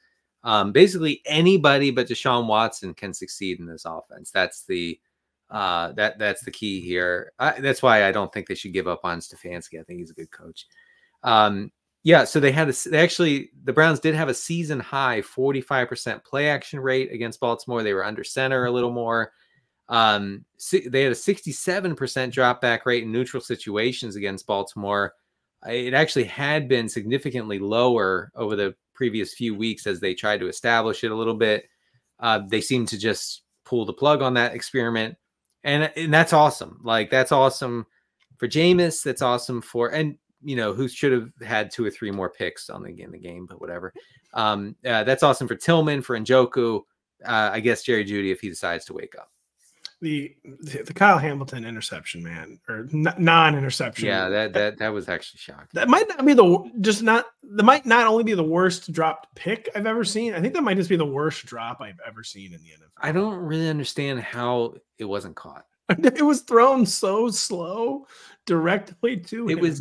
Basically, anybody but Deshaun Watson can succeed in this offense. That's the that's the key here. That's why I don't think they should give up on Stefanski. I think he's a good coach. Yeah, so the Browns did have a season high 45% play action rate against Baltimore. They were under center a little more. They had a 67% drop back rate in neutral situations against Baltimore. It actually had been significantly lower over the previous few weeks as they tried to establish it a little bit. They seemed to just pull the plug on that experiment. And that's awesome. Like, that's awesome for Jameis. That's awesome who should have had 2 or 3 more picks in the game, but whatever. That's awesome for Tillman, for Njoku. I guess Jerry Jeudy if he decides to wake up. The Kyle Hamilton interception, man, or non-interception. Yeah, that was actually shocking. That might not only be the worst dropped pick I've ever seen. I think that might just be the worst drop I've ever seen in the NFL. I don't really understand how it wasn't caught. It was thrown so slow directly to him.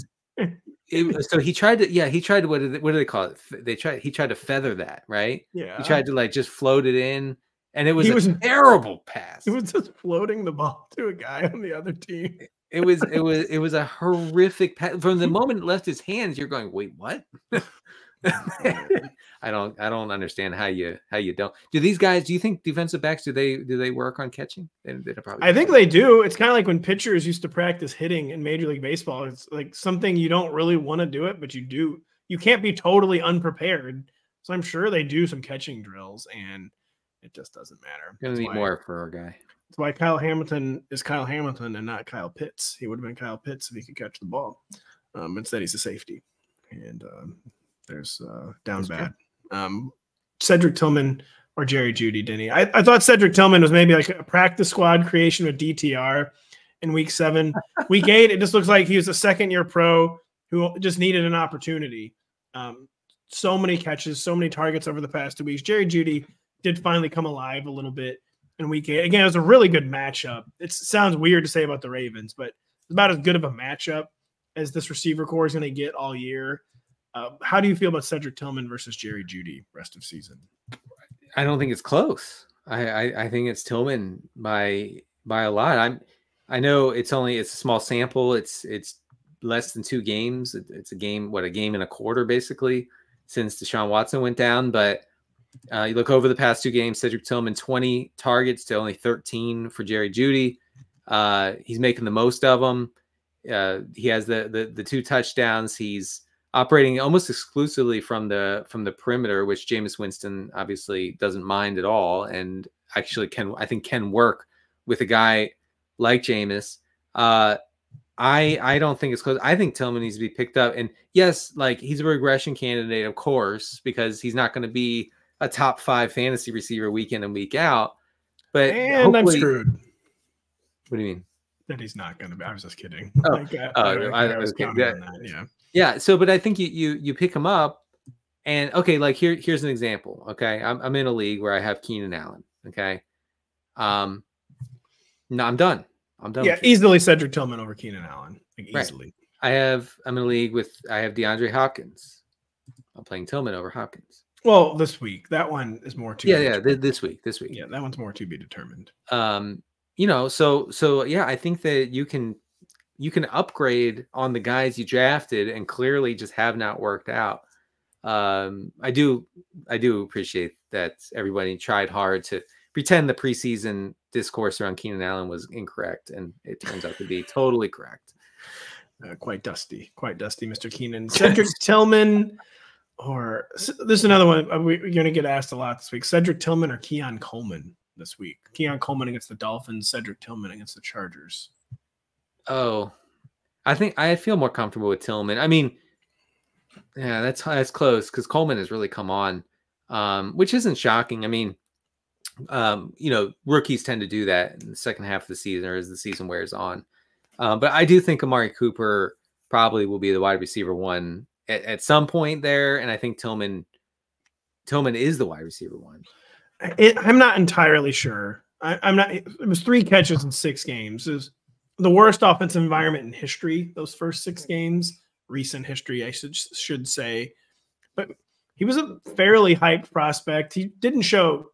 So he tried to what do they call it? He tried to feather that, right? Yeah. He tried to just float it in, and it was a terrible pass. It was just floating the ball to a guy on the other team. It was a horrific from the moment it left his hands. You're going, wait, what? I don't understand how you don't. Do these guys? Do you think defensive backs do they work on catching? I think they do. It's kind of like when pitchers used to practice hitting in Major League Baseball. It's like something you don't really want to do it, but you do. You can't be totally unprepared. So I'm sure they do some catching drills, and it just doesn't matter. Gonna need more for our guy. That's why Kyle Hamilton is Kyle Hamilton and not Kyle Pitts. He would have been Kyle Pitts if he could catch the ball. Instead, he's a safety, and there's down bad. Cedric Tillman or Jerry Jeudy, Denny. I thought Cedric Tillman was maybe like a practice squad creation with DTR in week 7. Week 8, it just looks like he was a second-year pro who just needed an opportunity. So many catches, so many targets over the past 2 weeks. Jerry Jeudy did finally come alive a little bit in week 8. Again, it was a really good matchup. It sounds weird to say about the Ravens, but it's about as good of a matchup as this receiver core is going to get all year. How do you feel about Cedric Tillman versus Jerry Jeudy rest of season? I don't think it's close. I think it's Tillman by a lot. I know it's a small sample. It's less than 2 games. It's a game and a quarter basically since Deshaun Watson went down. But you look over the past 2 games, Cedric Tillman 20 targets to only 13 for Jerry Jeudy. He's making the most of them. He has the 2 touchdowns. He's operating almost exclusively from the perimeter, which Jameis Winston obviously doesn't mind at all, and actually can work with a guy like Jameis. I don't think it's close. I think Tillman needs to be picked up, and yes, like he's a regression candidate, of course, because he's not going to be a top 5 fantasy receiver week in and week out. But I'm screwed. What do you mean? That he's not going to be. I was just kidding. Oh, I was counting on that. Yeah. Yeah. So, but I think you pick him up, and okay, like here's an example. Okay, I'm in a league where I have Keenan Allen. Okay, no, I'm done. Yeah, easily Cedric Tillman over Keenan Allen. Like, easily. Right. I'm in a league with DeAndre Hopkins. I'm playing Tillman over Hopkins. Well, this week that one is more to this week. Yeah, that one's more to be determined. So yeah, I think that you can upgrade on the guys you drafted and clearly just have not worked out. I do appreciate that everybody tried hard to pretend the preseason discourse around Keenan Allen was incorrect, and it turns out to be totally correct. Quite dusty, Mr. Keenan. Cedric Tillman, or this is another one we're going to get asked a lot this week. Cedric Tillman or Keon Coleman this week? Keon Coleman against the Dolphins, Cedric Tillman against the Chargers. Oh, I think I feel more comfortable with Tillman. I mean, yeah, that's close because Coleman has really come on, which isn't shocking. I mean, rookies tend to do that in the second half of the season or as the season wears on. But I do think Amari Cooper probably will be the wide receiver 1 at some point there, and I think Tillman is the wide receiver 1. I'm not entirely sure. I'm not. It was 3 catches in 6 games. It was the worst offensive environment in history. Those first 6 games, recent history, I should say. But he was a fairly hyped prospect. He didn't show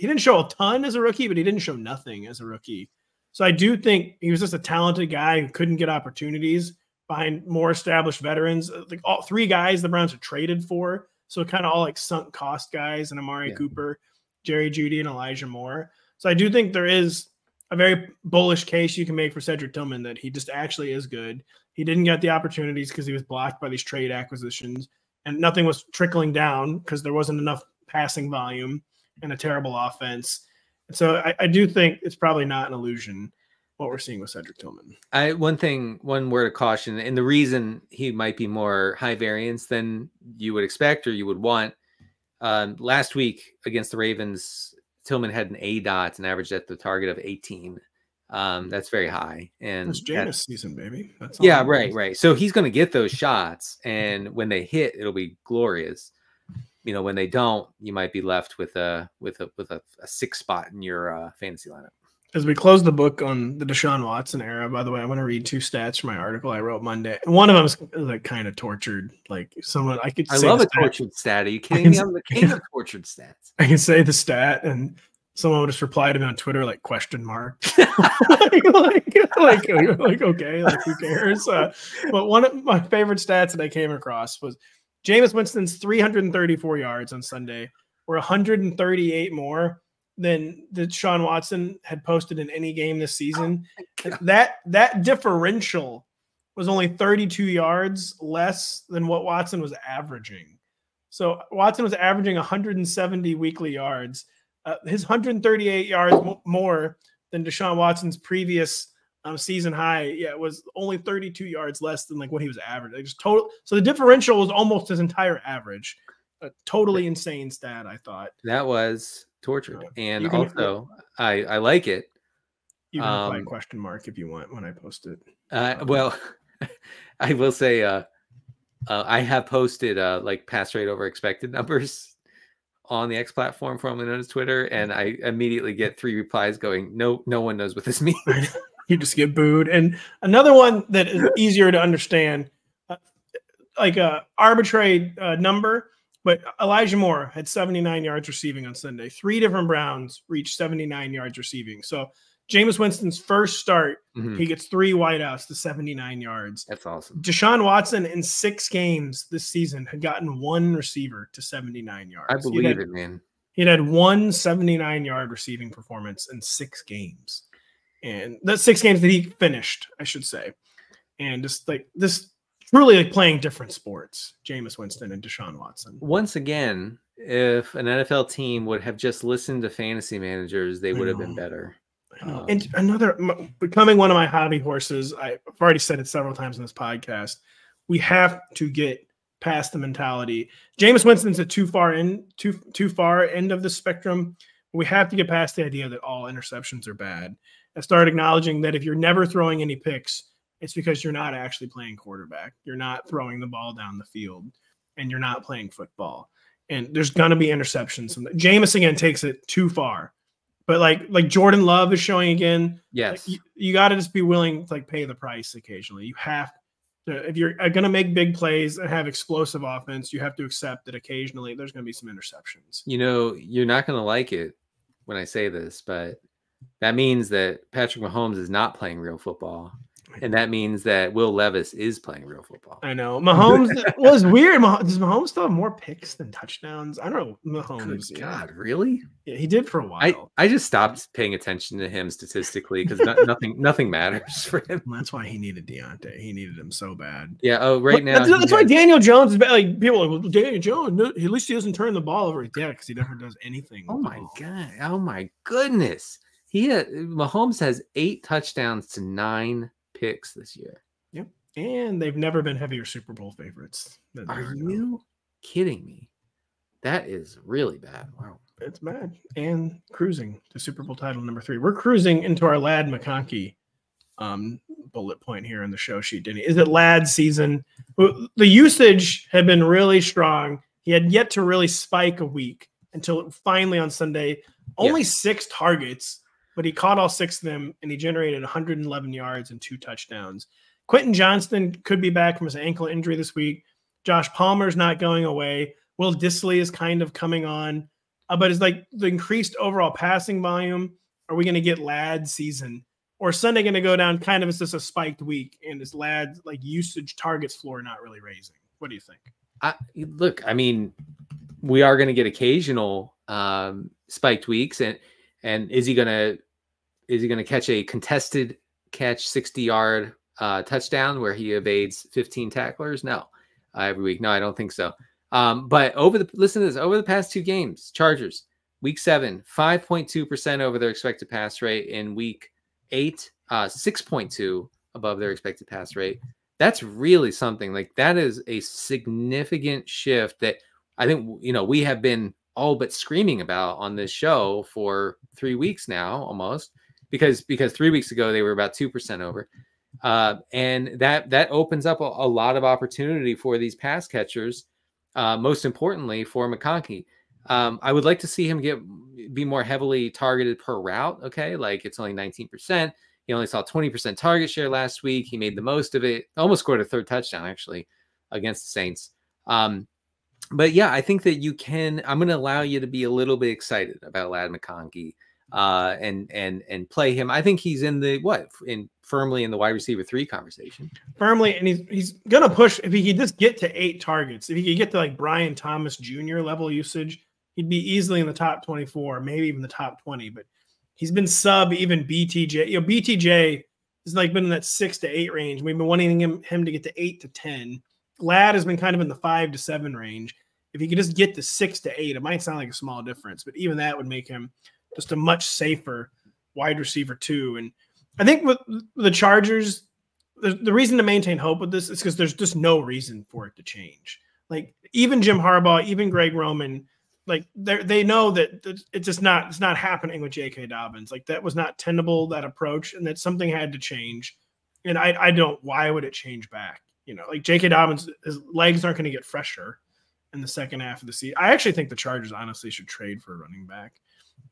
a ton as a rookie, but he didn't show nothing as a rookie. So I do think he was just a talented guy who couldn't get opportunities behind more established veterans. Like all 3 guys the Browns had traded for. So kind of all like sunk cost guys, and Amari Cooper, Jerry Jeudy, and Elijah Moore. So I do think there is a very bullish case you can make for Cedric Tillman that he just actually is good. He didn't get the opportunities because he was blocked by these trade acquisitions, and nothing was trickling down because there wasn't enough passing volume and a terrible offense. And so I do think it's probably not an illusion what we're seeing with Cedric Tillman. One word of caution, and the reason he might be more high variance than you would expect or you would want. Last week against the Ravens, Tillman had an ADOT, an average at the target of 18. That's very high. And it's Jameis season, baby. That's all right. So he's going to get those shots, and when they hit, it'll be glorious. When they don't, you might be left with a 6 spot in your fantasy lineup. As we close the book on the Deshaun Watson era, by the way, I want to read 2 stats from my article I wrote Monday. And one of them is like kind of tortured, like someone I love a tortured stat. Are you kidding me? I'm the king of tortured stats. I can say the stat, and someone would just reply to me on Twitter like question mark. like, okay, like who cares? But one of my favorite stats that I came across was Jameis Winston's 334 yards on Sunday were 138 more than Deshaun Watson had posted in any game this season. That differential was only 32 yards less than what Watson was averaging. So Watson was averaging 170 weekly yards. His 138 yards more than Deshaun Watson's previous season high, was only 32 yards less than like what he was averaging. Just total. So the differential was almost his entire average. A totally insane stat, I thought. That was tortured. And also, I like it. You can apply a question mark if you want when I post it. Well, I will say I have posted like pass rate over expected numbers on the X platform, formerly known as Twitter, and I immediately get 3 replies going, no one knows what this means. You just get booed. And another one that is easier to understand, like a arbitrary number, but Elijah Moore had 79 yards receiving on Sunday. 3 different Browns reached 79 yards receiving. So Jameis Winston's first start, he gets 3 wideouts to 79 yards. That's awesome. Deshaun Watson in 6 games this season had gotten 1 receiver to 79 yards. I believe it, man. He'd had 1 79-yard receiving performance in 6 games. And that's 6 games that he finished, I should say. And just like this, really like playing different sports, Jameis Winston and Deshaun Watson. Once again, if an NFL team would have just listened to fantasy managers, they would have been better. And another, becoming one of my hobby horses, I've already said it several times in this podcast, we have to get past the mentality. Jameis Winston's at too far end of the spectrum. We have to get past the idea that all interceptions are bad and start acknowledging that if you're never throwing any picks, it's because you're not actually playing quarterback. You're not throwing the ball down the field, and you're not playing football. And there's going to be interceptions. Jameis, again, takes it too far. But like Jordan Love is showing again. Yes. Like you got to just be willing to like pay the price occasionally. You have to, if you're going to make big plays and have explosive offense, you have to accept that occasionally there's going to be some interceptions. You know, you're not going to like it when I say this, but that means that Patrick Mahomes is not playing real football. And that means that Will Levis is playing real football. I know. Mahomes was weird. Does Mahomes still have more picks than touchdowns? I don't know. Mahomes. Good God, really? Yeah, he did for a while. I just stopped paying attention to him statistically because nothing matters for him. That's why he needed Diontae. He needed him so bad. Yeah. Oh, now. That's why Daniel Jones is bad. Like people are like, well, Daniel Jones, at least he doesn't turn the ball over. Yeah, because he never does anything. Oh my God. Oh my goodness. Mahomes has 8 touchdowns to 9 picks this year. Yep. And they've never been heavier Super Bowl favorites. Are you kidding me? That is really bad. Wow. It's bad. And cruising to Super Bowl title number 3. We're cruising into our lad McConkey bullet point here in the show sheet, Denny. Is it lad season? The usage had been really strong. He had yet to really spike a week until finally on Sunday, only 6 targets, but he caught all 6 of them, and he generated 111 yards and 2 touchdowns. Quentin Johnston could be back from his ankle injury this week. Josh Palmer's not going away. Will Dissly is kind of coming on. But it's like the increased overall passing volume. Are we going to get lad season? Or is Sunday going to go down kind of as just a spiked week, and this lad like usage targets floor not really raising? What do you think? Look, I mean, we are going to get occasional spiked weeks, and is he going to catch a contested catch 60-yard touchdown where he evades 15 tacklers? No, every week. No, I don't think so. But listen to this, over the past 2 games, Chargers, week 7, 5.2% over their expected pass rate. In week 8, 6.2 above their expected pass rate. That's really something. Like, that is a significant shift that I think, we have been all but screaming about on this show for 3 weeks now, almost, because 3 weeks ago they were about 2% over. And that opens up a lot of opportunity for these pass catchers. Most importantly for McConkey. I would like to see him be more heavily targeted per route. Okay. Like, it's only 19%. He only saw 20% target share last week. He made the most of it. Almost scored a 3rd touchdown actually against the Saints. But yeah, I think that you can. I'm going to allow you to be a little bit excited about Ladd McConkey, and play him. I think he's in the firmly in the wide receiver 3 conversation. Firmly, and he's gonna push. If he could just get to 8 targets, if he could get to like Brian Thomas Jr. level usage, he'd be easily in the top 24, maybe even the top 20. But he's been sub even BTJ. You know, BTJ has like been in that 6 to 8 range. We've been wanting him to get to 8 to 10. Ladd has been kind of in the 5 to 7 range. If he could just get to 6 to 8, it might sound like a small difference, but even that would make him just a much safer wide receiver 2. And I think with the Chargers, the reason to maintain hope with this is because there's just no reason for it to change. Like even Jim Harbaugh, even Greg Roman, like they know that it's not happening with J.K. Dobbins. Like that was not tenable, that approach, and that something had to change. And I don't. Why would it change back? You know, like J.K. Dobbins, his legs aren't going to get fresher in the second half of the season. I actually think the Chargers honestly should trade for a running back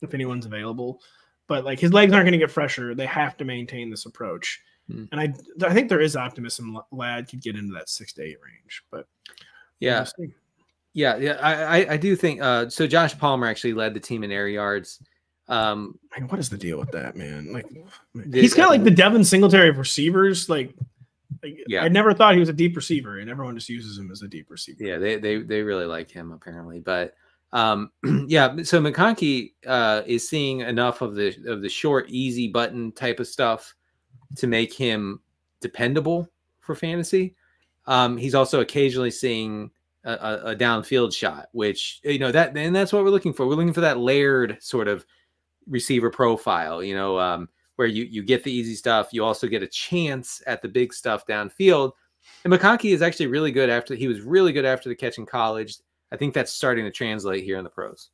if anyone's available. But like his legs aren't going to get fresher. They have to maintain this approach. And I think there is optimism Ladd could get into that 6 to 8 range. But yeah. I do think so. Josh Palmer actually led the team in air yards. Man, what is the deal with that, man? Like he's kind of like the Devin Singletary of receivers. Like I never thought he was a deep receiver, and everyone just uses him as a deep receiver. Yeah, they really like him apparently. But yeah, so McConkey is seeing enough of the short, easy button type of stuff to make him dependable for fantasy. He's also occasionally seeing a downfield shot, which, you know, and that's what we're looking for. We're looking for that layered sort of receiver profile, you know, where you get the easy stuff. You also get a chance at the big stuff downfield. And McConkey is actually really good he was really good after the catch in college. I think that's starting to translate here in the pros.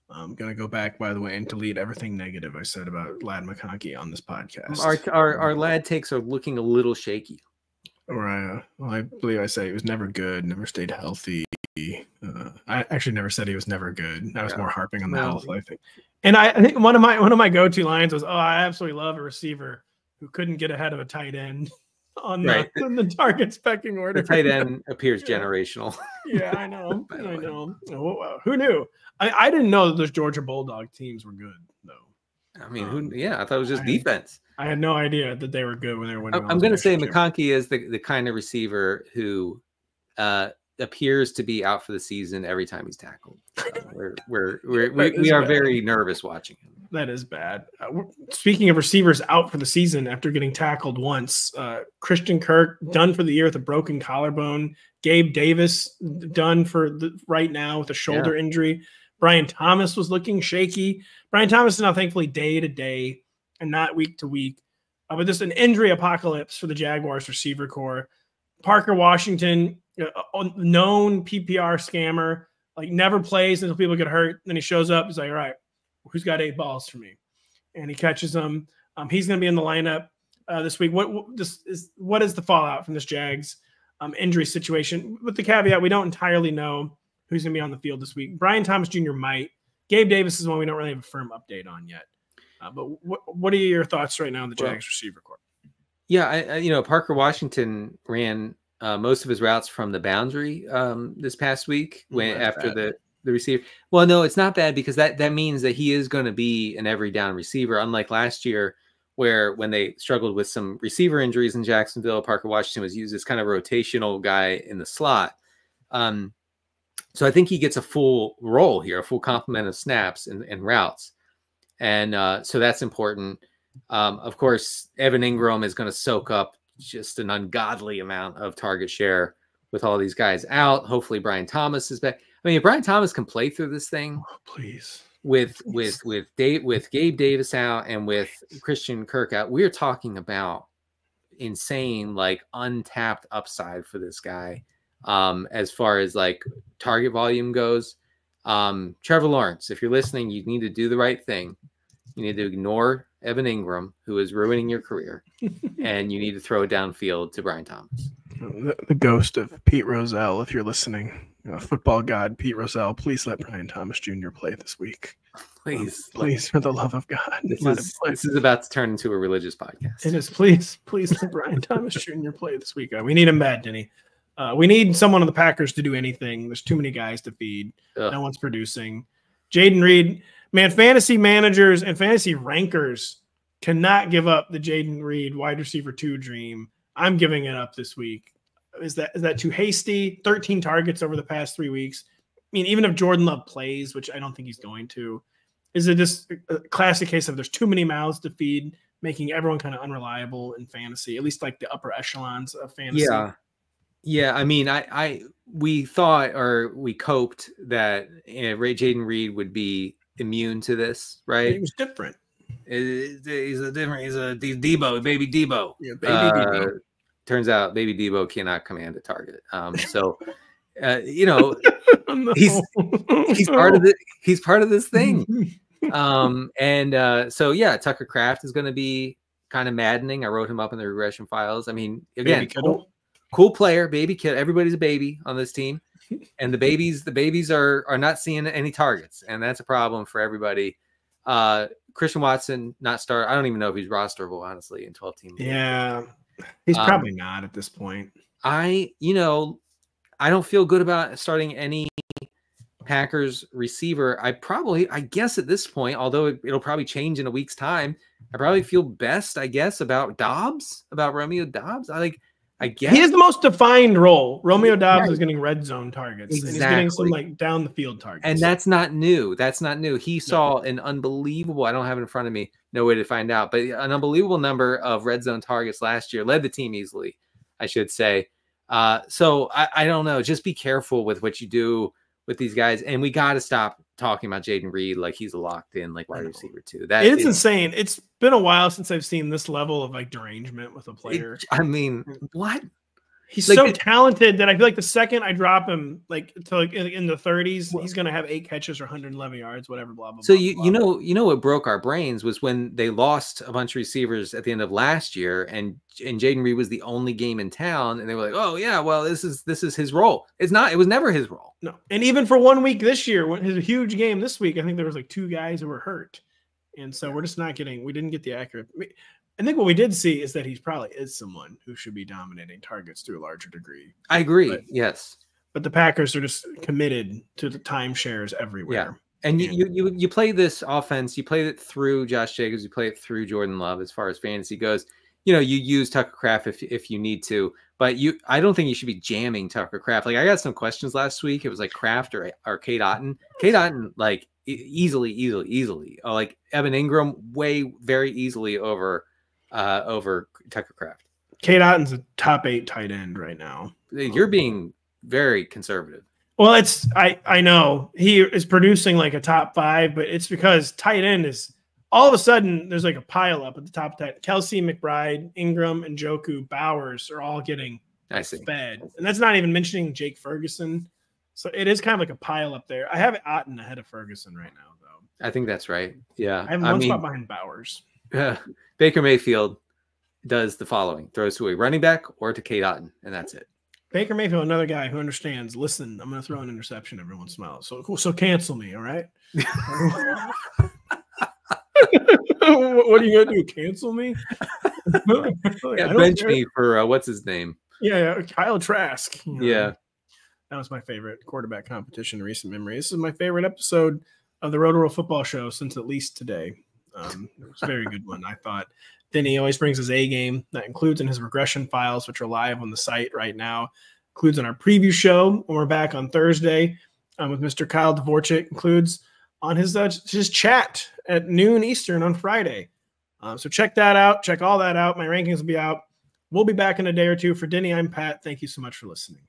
I'm going to go back, by the way, and delete everything negative I said about Ladd McConkey on this podcast. Our Ladd takes are looking a little shaky. Well, I believe I said he was never good, never stayed healthy. I actually never said he was never good. I was more harping on the health, I think. And I think one of my go-to lines was, I absolutely love a receiver who couldn't get ahead of a tight end on the target specking order. The tight end appears generational. Yeah, I know. I know. Who knew? I didn't know that those Georgia Bulldog teams were good, though. I mean, I thought it was just defense. I had no idea that they were good when they were winning. I'm going to say McConkey is the kind of receiver who appears to be out for the season every time he's tackled. We are very nervous watching him. That is bad. Speaking of receivers out for the season after getting tackled once, Christian Kirk done for the year with a broken collarbone. Gabe Davis done for right now with a shoulder injury. Brian Thomas was looking shaky. Brian Thomas is now thankfully day to day and not week to week. But just an injury apocalypse for the Jaguars receiver core. Parker Washington, known PPR scammer, like never plays until people get hurt. Then he shows up. He's like, all right, who's got 8 balls for me? And he catches them. He's going to be in the lineup this week. What is the fallout from this Jags injury situation? With the caveat, we don't entirely know who's going to be on the field this week. Brian Thomas Jr. might. Gabe Davis is one we don't really have a firm update on yet. But what are your thoughts right now on the Jags receiver corps? Yeah, Parker Washington ran most of his routes from the boundary this past week after the receiver. Well, no, it's not bad because that means that he is going to be an every down receiver, unlike last year where when they struggled with some receiver injuries in Jacksonville, Parker Washington was used as kind of rotational guy in the slot. So I think he gets a full role here, a full complement of snaps and routes. And so that's important. Of course, Evan Ingram is going to soak up just an ungodly amount of target share with all these guys out. Hopefully Brian Thomas is back. I mean, if Brian Thomas can play through this thing, please, with Gabe Davis out and with Christian Kirk out, we're talking about insane, like untapped upside for this guy. As far as like target volume goes, Trevor Lawrence, if you're listening, you need to do the right thing. You need to ignore Evan Ingram, who is ruining your career, and you need to throw it downfield to Brian Thomas. The ghost of Pete Rozelle, if you're listening, football god Pete Rozelle, please let Brian Thomas Jr. play this week. Please, for the love of God. This is about to turn into a religious podcast. It is. Please let Brian Thomas Jr. play this week. We need him bad, Denny. We need someone on the Packers to do anything. There's too many guys to feed. Ugh. No one's producing. Jaden Reed, man, fantasy managers and fantasy rankers cannot give up the Jaden Reed wide receiver 2 dream. I'm giving it up this week. Is that too hasty? 13 targets over the past 3 weeks. I mean, even if Jordan Love plays, which I don't think he's going to, is it just a classic case of there's too many mouths to feed, making everyone kind of unreliable in fantasy, at least like the upper echelons of fantasy? Yeah. I mean, we thought, or we coped that Jaden Reed would be immune to this, right? He was different. He's Debo, baby Debo. Yeah, baby Debo. Turns out baby Debo cannot command a target. So No. he's part of this thing. So yeah, Tucker Kraft is going to be kind of maddening. I wrote him up in the regression files. I mean, again, cool player, baby kid. Everybody's a baby on this team, and the babies are not seeing any targets, and that's a problem for everybody. Christian Watson not start. I don't even know if he's rosterable, honestly, in 12-team. Yeah, he's probably not at this point. I don't feel good about starting any Packers receiver. I guess at this point, although it'll probably change in a week's time, I probably feel best, I guess, about Romeo Doubs. I guess he has the most defined role. Romeo Doubs is getting red zone targets. Exactly. And he's getting some like down the field targets. And that's not new. He saw an unbelievable, I don't have it in front of me, no way to find out, but an unbelievable number of red zone targets last year, led the team easily, I should say. So I don't know. Just be careful with what you do with these guys. And we got to stop talking about Jaden Reed like he's a locked in like wide receiver too. That it's insane. It's been a while since I've seen this level of like derangement with a player. I mean, what? He's so talented that I feel like the second I drop him like to like in the 30s, he's gonna have 8 catches or 111 yards, whatever. Blah blah. So blah, you know what broke our brains was when they lost a bunch of receivers at the end of last year, and Jaden Reed was the only game in town, and they were like, oh yeah, well this is his role. It's not. It was never his role. No, and even for 1 week this year, when his huge game this week, I think there was like 2 guys who were hurt, and so we're just not getting. We didn't get the accurate. I think what we did see is that he's probably is someone who should be dominating targets to a larger degree. I agree. Yes. But the Packers are just committed to the timeshares everywhere. Yeah. And you play this offense, you play it through Josh Jacobs, you play it through Jordan Love as far as fantasy goes. You use Tucker Kraft if you need to, but I don't think you should be jamming Tucker Kraft. Like I got some questions last week. It was like Kraft or Cade Otton. Cade Otton, like easily. Oh, like Evan Ingram very easily over Tucker Kraft. Cade Otton's a top 8 tight end right now. You're being very conservative. Well, I know he is producing like a top 5, but it's because tight end is all of a sudden there's like a pile up at the top. Kelsey, McBride, Ingram, and Njoku, Bowers are all getting fed, and that's not even mentioning Jake Ferguson. So it is kind of like a pile up there. I have Otton ahead of Ferguson right now, though. I think that's right. Yeah, I have one spot behind Bowers. Baker Mayfield does the following: throws to a running back or to Cade Otton, and that's it. Baker Mayfield, another guy who understands. Listen, I'm going to throw an interception every once in a while. So cancel me, all right? What are you going to do? Cancel me? Bench me for what's his name? Yeah, Kyle Trask. Yeah, that was my favorite quarterback competition in recent memory. This is my favorite episode of the Rotoworld Football Show since at least today. It was a very good one, I thought. Denny always brings his A game. That includes in his regression files, which are live on the site right now. Includes in our preview show when we're back on Thursday with Mr. Kyle Dvorchik. Includes on his chat at noon Eastern on Friday. So check that out. Check all that out. My rankings will be out. We'll be back in a day or two. For Denny, I'm Pat. Thank you so much for listening.